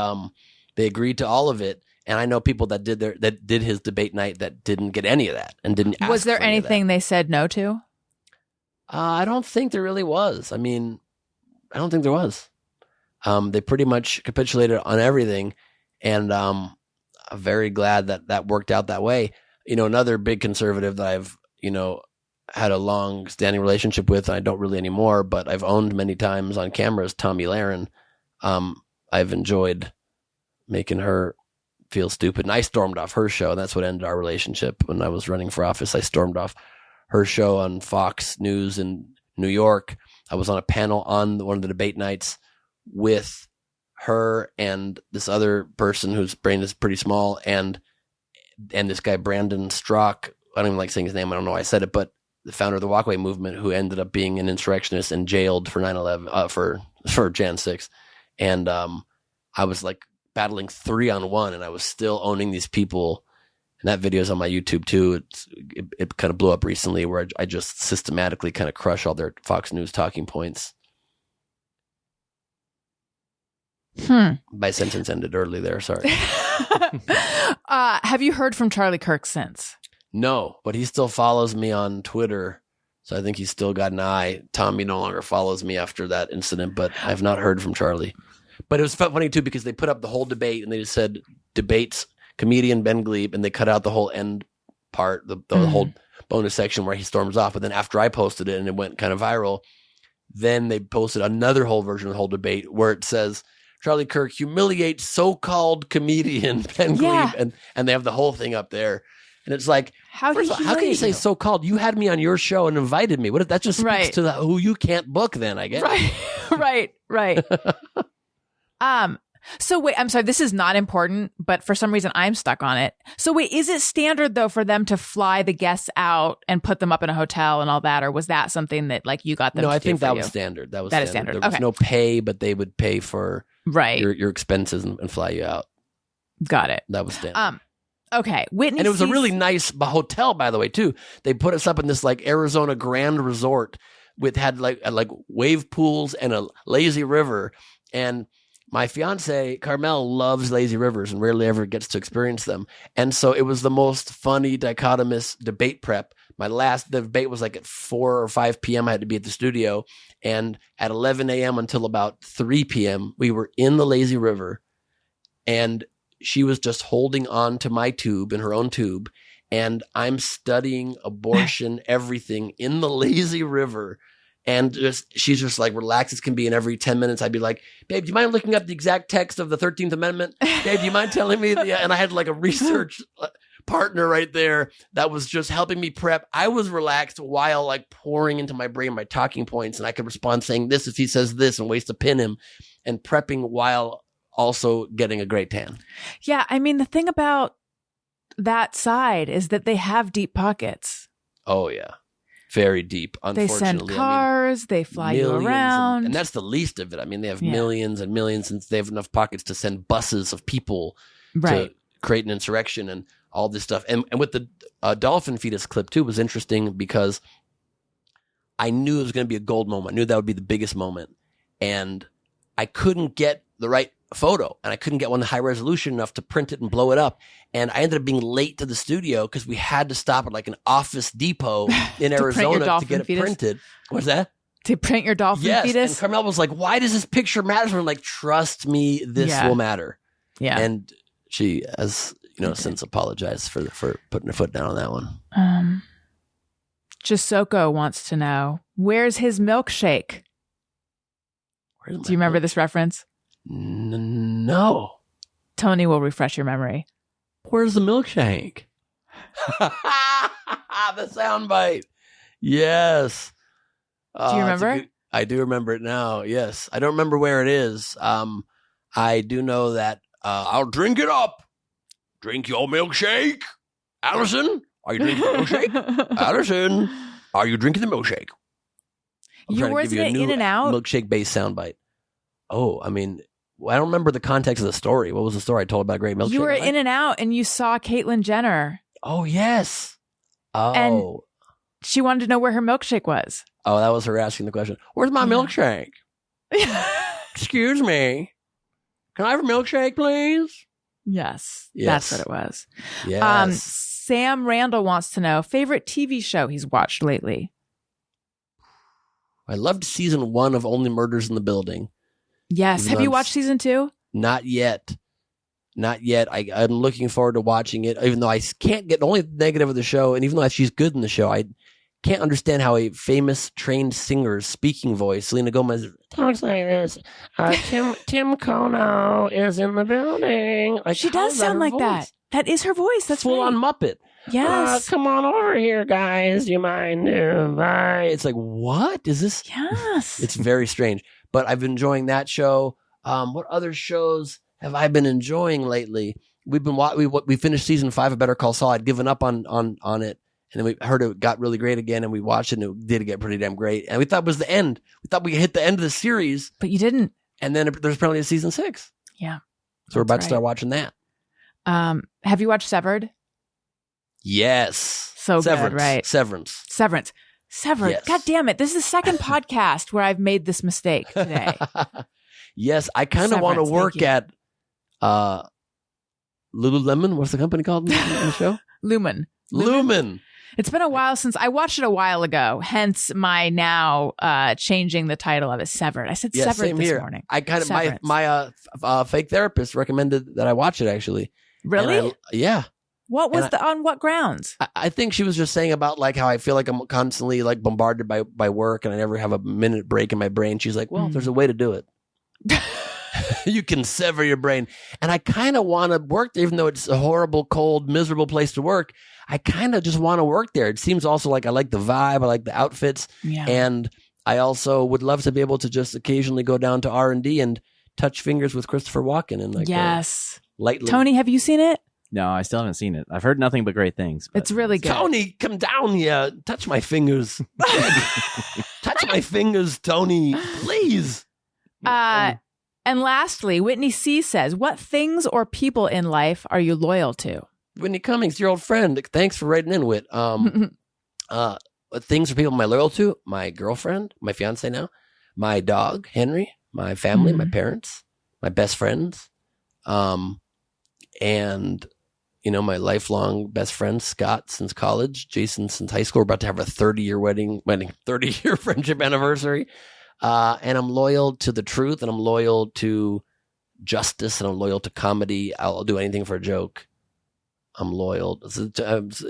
they agreed to all of it. And I know people that did his debate night that didn't get any of that and didn't ask. Was there for anything they said no to? I don't think there really was. I mean, I don't think there was. They pretty much capitulated on everything, and I'm very glad that worked out that way. Another big conservative that I've had a long-standing relationship with, and I don't really anymore, but I've owned many times on camera, is Tomi Lahren. I've enjoyed making her feel stupid, and I stormed off her show. That's what ended our relationship. When I was running for office, I stormed off her show on Fox News in New York. I was on a panel on one of the debate nights with her and this other person whose brain is pretty small, and this guy Brandon Strzok. I don't even like saying his name. I don't know why I said it, but the founder of the Walkaway movement, who ended up being an insurrectionist and jailed for 9/11 for Jan 6. And I was like battling 3-on-1, and I was still owning these people And that video is on my YouTube too. It kind of blew up recently where I just systematically kind of crush all their Fox News talking points. My sentence ended early there. Sorry. Have you heard from Charlie Kirk since? No, but he still follows me on Twitter. So I think he's still got an eye. Tommy no longer follows me after that incident, but I've not heard from Charlie. But it was funny too because they put up the whole debate and they just said debates, comedian Ben Gleib, and they cut out the whole end part, the whole bonus section where he storms off. But then after I posted it and it went kind of viral, then they posted another whole version of the whole debate where it says, Charlie Kirk humiliates so-called comedian Ben Gleib, and they have the whole thing up there. And it's like, how can you say so-called? You had me on your show and invited me. What if that just speaks to who you can't book then, I guess. Right. So wait, I'm sorry, this is not important, but for some reason I'm stuck on it. So wait, is it standard though for them to fly the guests out and put them up in a hotel and all that, or was that something that like you got them? No, I think that was standard. That is standard. There was no pay, but they would pay for your expenses and fly you out. Got it. That was standard. Okay, Whitney, and it was a really nice hotel, by the way, too. They put us up in this like Arizona Grand Resort had like wave pools and a lazy river. And my fiance Carmel loves lazy rivers and rarely ever gets to experience them. And so it was the most funny dichotomous debate prep. My last debate was like at 4 or 5 p.m. I had to be at the studio, and at 11 a.m. until about 3 p.m. we were in the lazy river, and she was just holding on to my tube in her own tube, and I'm studying abortion, everything in the lazy river. And she's just like relaxed as can be. And every 10 minutes, I'd be like, babe, do you mind looking up the exact text of the 13th Amendment? Babe, do you mind telling me? And I had like a research partner right there that was just helping me prep. I was relaxed while like pouring into my brain my talking points. And I could respond saying this if he says this and ways to pin him, and prepping while also getting a great tan. Yeah. I mean, the thing about that side is that they have deep pockets. Oh, yeah. Very deep, unfortunately. They send cars, they fly you around. And that's the least of it. I mean, they have millions and millions, and they have enough pockets to send buses of people to create an insurrection and all this stuff. And with the dolphin fetus clip, too, was interesting because I knew it was going to be a gold moment. I knew that would be the biggest moment. And I couldn't get the right photo, and I couldn't get one high resolution enough to print it and blow it up. And I ended up being late to the studio because we had to stop at like an Office Depot in Arizona to get it printed. What's that? To print your dolphin fetus? And Carmel was like, why does this picture matter? I'm like, trust me, this will matter. Yeah. And she has, since apologized for putting her foot down on that one. Jisoko wants to know, where's his milkshake? Do you remember this reference? No. Tony will refresh your memory. Where's the milkshake? The soundbite. Yes. Do you remember? I do remember it now. Yes. I don't remember where it is. I do know that I'll drink it up. Drink your milkshake. Allison, are you drinking the milkshake? Allison, are you drinking the milkshake? You were in and out? Milkshake-based soundbite. Oh, I mean, I don't remember the context of the story. What was the story I told about Great Milkshake? You were in and out, and you saw Caitlyn Jenner. Oh, yes. Oh. And she wanted to know where her milkshake was. Oh, that was her asking the question. Where's my milkshake? Excuse me. Can I have a milkshake, please? Yes. That's what it was. Yes. Sam Randall wants to know, favorite TV show he's watched lately? I loved season 1 of Only Murders in the Building. Yes. Have you watched season 2? Not yet. I'm looking forward to watching it, even though I can't get the only negative of the show. And even though she's good in the show, I can't understand how a famous trained singer's speaking voice, Selena Gomez, talks like this. Tim Kono is in the building. Like, she does sound like that. That is her voice. That's full on Muppet. Yes. Come on over here, guys. Do you mind? Bye. It's like, what is this? Yes. It's very strange. But I've been enjoying that show. What other shows have I been enjoying lately? We finished season 5 of Better Call Saul. I'd given up on it, and then we heard it got really great again, and we watched it, and it did get pretty damn great. And we thought it was the end. We thought we hit the end of the series, but you didn't. And then there's apparently a season 6. Yeah. So we're about to start watching that. Have you watched Severed? Yes. So Severance. good, right? Severance. Yes. God damn it. This is the second podcast where I've made this mistake today. Yes, I kind of want to Severance, work at Lululemon. What's the company called in the show? Lumen. It's been a while since I watched it a while ago, hence my now changing the title of it, Severed. I said Severed same this here. morning. I kind of my fake therapist recommended that I watch it actually. Really? Yeah. What was on what grounds? I think she was just saying about like how I feel like I'm constantly like bombarded by work and I never have a minute break in my brain. She's like, well, there's a way to do it. You can sever your brain. And I kind of want to work there, even though it's a horrible, cold, miserable place to work. I kind of just want to work there. It seems also like I like the vibe. I like the outfits. Yeah. And I also would love to be able to just occasionally go down to R&D and touch fingers with Christopher Walken. And like, yes. Lightly. Tony, have you seen it? No, I still haven't seen it. I've heard nothing but great things. But It's really good. Tony, come down here. Touch my fingers. Touch my fingers, Tony. Please. And lastly, Whitney C. says, what things or people in life are you loyal to? Whitney Cummings, your old friend. Thanks for writing in, Whit. Things or people am I loyal to? My girlfriend, my fiance now, my dog, Henry, my family, my parents, my best friends, and my lifelong best friend, Scott, since college, Jason, since high school. We're about to have a 30-year 30-year friendship anniversary. And I'm loyal to the truth, and I'm loyal to justice, and I'm loyal to comedy. I'll do anything for a joke. I'm loyal. They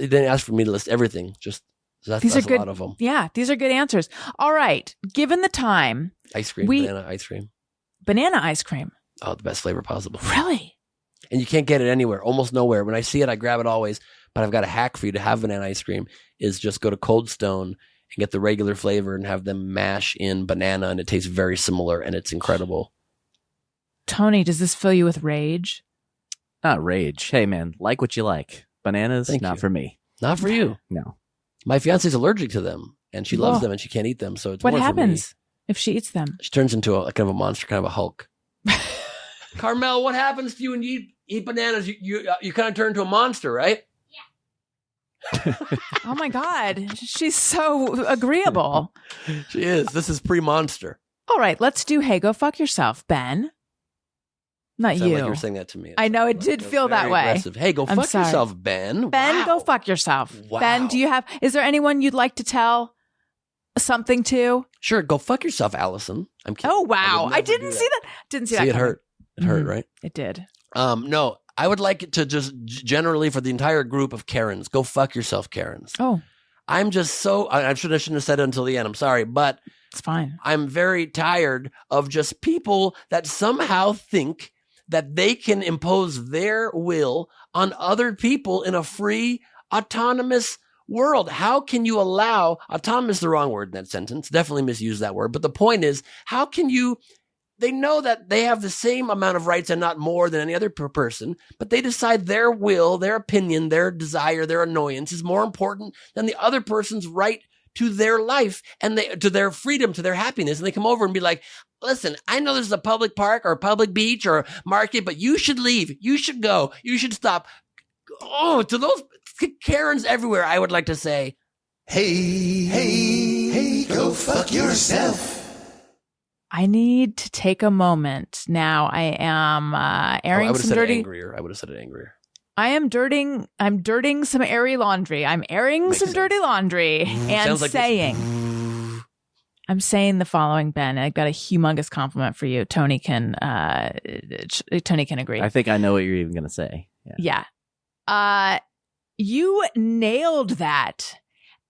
didn't ask for me to list everything. Just that's These are good. A lot of them. Yeah, these are good answers. All right. Given the time. Ice cream, banana ice cream. Banana ice cream. Oh, the best flavor possible. Really? And you can't get it anywhere, almost nowhere. When I see it, I grab it always. But I've got a hack for you to have banana ice cream is just go to Cold Stone and get the regular flavor and have them mash in banana, and it tastes very similar, and it's incredible. Tony, does this fill you with rage? Not rage. Hey, man, like what you like. Bananas, Thank not you. for me. Not for you. No. My fiance's allergic to them, and she loves them, and she can't eat them, so it's What more happens if she eats them? for me. She turns into a kind of a monster, kind of a Hulk. Carmel, what happens to you when you eat bananas? You kind of turn into a monster, right? Oh my God. She's so agreeable. She is. This is pre-monster. All right, let's do Hey, Go Fuck Yourself, Ben. Not Sound you. like you're saying that to me. I know it did feel that Very way. aggressive. Hey, go I'm fuck sorry. yourself, Ben. Ben, Wow. go fuck yourself. Wow. Ben, is there anyone you'd like to tell something to? Sure, go fuck yourself, Allison. I'm kidding. Oh, wow. would I never do didn't see that. Didn't see that. See, it coming. hurt. It hurt, Mhm. right? It did. No, I would like it to just generally for the entire group of Karens, go fuck yourself, Karens. Oh, I'm just so, I shouldn't have said it until the end. I'm sorry, but it's fine. I'm very tired of just people that somehow think that they can impose their will on other people in a free, autonomous world. How can you allow, autonomous is the wrong word in that sentence, definitely misuse that word, but the point is, how can you, they know that they have the same amount of rights and not more than any other person, but they decide their will, their opinion, their desire, their annoyance is more important than the other person's right to their life and to their freedom, to their happiness. And they come over and be like, listen, I know there's a public park or a public beach or a market, but you should leave. You should go. You should stop. Oh, to those Karens everywhere, I would like to say, Hey, go fuck yourself. I need to take a moment. Now I am airing I would have some said dirty. it angrier. I would have said it angrier. I'm dirting some airy laundry. I'm airing Makes some sense. dirty laundry and Sounds like saying, I'm saying the following, Ben. I've got a humongous compliment for you. Tony can agree. I think I know what you're even going to say. Yeah. Yeah. You nailed that.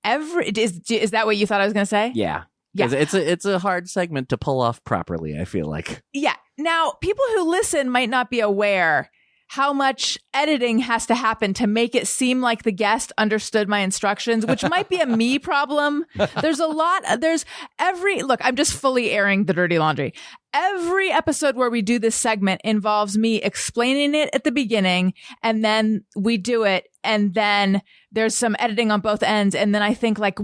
Is that what you thought I was going to say? Yeah. Yeah. 'Cause it's a hard segment to pull off properly, I feel like. Yeah. Now, people who listen might not be aware how much editing has to happen to make it seem like the guest understood my instructions, which might be a me problem. Look, I'm just fully airing the dirty laundry. Every episode where we do this segment involves me explaining it at the beginning, and then we do it, and then there's some editing on both ends, and then I think like,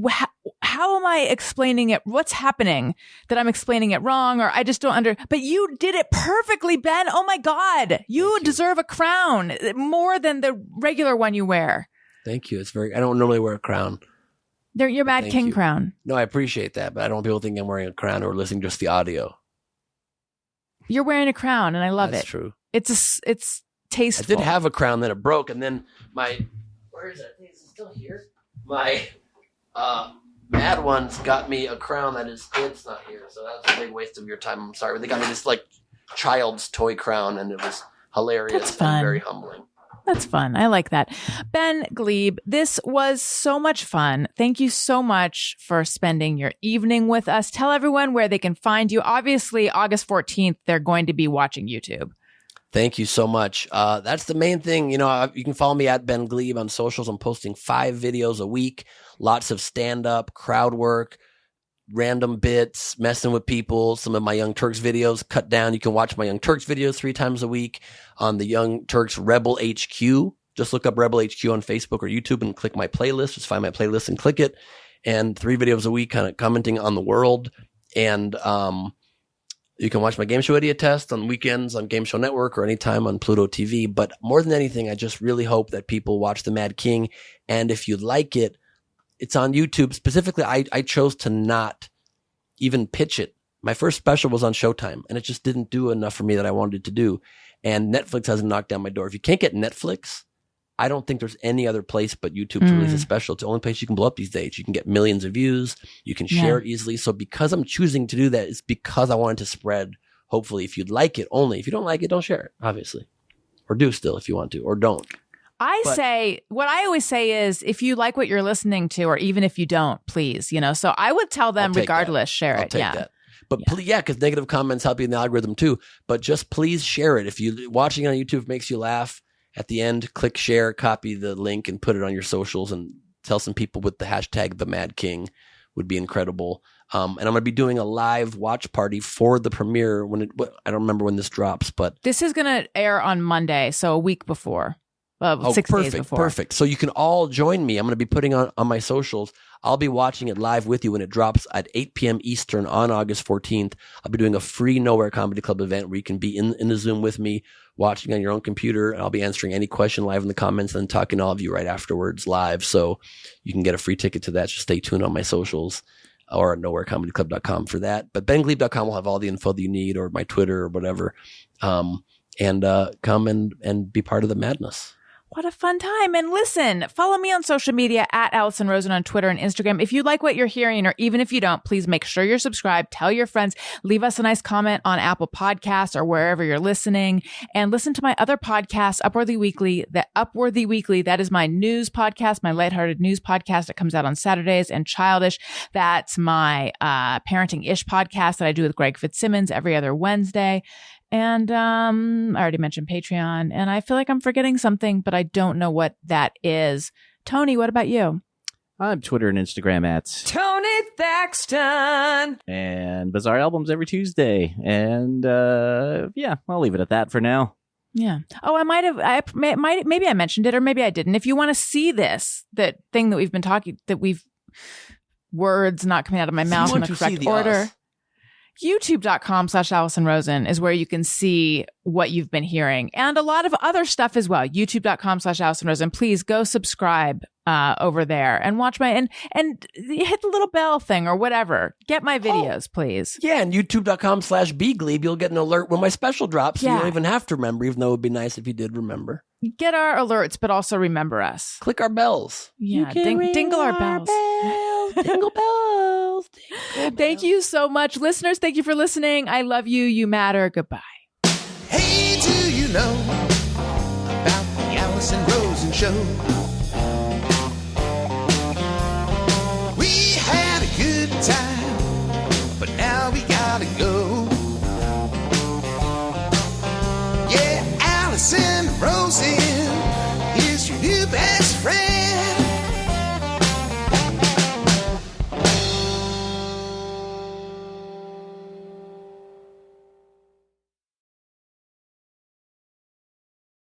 how am I explaining it? What's happening that I'm explaining it wrong, or I just don't but you did it perfectly, Ben. Oh my God. You deserve a crown more than the regular one you wear. Thank you. I don't normally wear a crown. They're your Mad King crown. No, I appreciate that, but I don't want people think I'm wearing a crown or listening just the audio. You're wearing a crown, and I love That's it. True. It's tasteful. I did have a crown, then it broke, and then where is it? Is it still here? My Mad Ones got me a crown it's not here, so that's a big waste of your time. I'm sorry, but they got me this like child's toy crown, and it was hilarious and very humbling. That's fun. I like that. Ben Gleib, this was so much fun. Thank you so much for spending your evening with us. Tell everyone where they can find you. Obviously, August 14th, they're going to be watching YouTube. Thank you so much. That's the main thing. You can follow me at Ben Gleib on socials. I'm posting 5 videos a week, lots of stand-up, crowd work, random bits, messing with people. Some of my Young Turks videos cut down. You can watch my Young Turks videos 3 times a week on the Young Turks Rebel HQ. Just look up Rebel HQ on Facebook or YouTube and click my playlist. Just find my playlist and click it. And 3 videos a week kind of commenting on the world. And you can watch my game show Idiotest on weekends on Game Show Network or anytime on Pluto TV. But more than anything, I just really hope that people watch The Mad King. And if you like it, it's on YouTube. Specifically, I chose to not even pitch it. My first special was on Showtime, and it just didn't do enough for me that I wanted it to do. And Netflix hasn't knocked down my door. If you can't get Netflix, I don't think there's any other place but YouTube to release a special. It's the only place you can blow up these days. You can get millions of views. You can share it easily. So because I'm choosing to do that, it's because I wanted to spread, hopefully, if you'd like it only. If you don't like it, don't share it, obviously. Or do still if you want to, or don't. What I always say is, if you like what you're listening to, or even if you don't, please, so I would tell them regardless, share it. I'll take that. But because negative comments help you in the algorithm too. But just please share it. If you watching it on YouTube makes you laugh, at the end, click share, copy the link, and put it on your socials, and tell some people with the hashtag The Mad King would be incredible. And I'm going to be doing a live watch party for the premiere I don't remember when this drops, but this is going to air on Monday, so a week before. 6 days before. Perfect. So you can all join me. I'm going to be putting on my socials. I'll be watching it live with you when it drops at 8 p.m. Eastern on August 14th. I'll be doing a free Nowhere Comedy Club event where you can be in the Zoom with me, watching on your own computer, and I'll be answering any question live in the comments and then talking to all of you right afterwards live. So you can get a free ticket to that. Just stay tuned on my socials or at nowherecomedyclub.com for that. But bengleib.com will have all the info that you need, or my Twitter or whatever. And come and be part of the madness. What a fun time. And listen, follow me on social media at Allison Rosen on Twitter and Instagram. If you like what you're hearing, or even if you don't, please make sure you're subscribed. Tell your friends. Leave us a nice comment on Apple Podcasts or wherever you're listening. And listen to my other podcast, Upworthy Weekly. That is my news podcast, my lighthearted news podcast that comes out on Saturdays. And Childish, that's my parenting-ish podcast that I do with Greg Fitzsimmons every other Wednesday. And I already mentioned Patreon, and I feel like I'm forgetting something, but I don't know what that is. Tony, what about you? I'm Twitter and Instagram at Tony Thaxton. And Bizarre Albums every Tuesday. And I'll leave it at that for now. Yeah. Oh, maybe I mentioned it, or maybe I didn't. If you want to see that thing that we've been talking, words not coming out of my mouth in the correct order. YouTube.com/Allison Rosen is where you can see what you've been hearing, and a lot of other stuff as well. YouTube.com/Allison Rosen. Please go subscribe over there and watch and hit the little bell thing or whatever. Get my videos, please. Yeah, and YouTube.com/BGleib. You'll get an alert when my special drops. Yeah. You don't even have to remember, even though it would be nice if you did remember. Get our alerts, but also remember us. Click our bells. Yeah, dingle our bells. Dingle bells. Thank you so much. Listeners, thank you for listening. I love you. You matter. Goodbye. Hey, do you know about the Allison Rosen Show?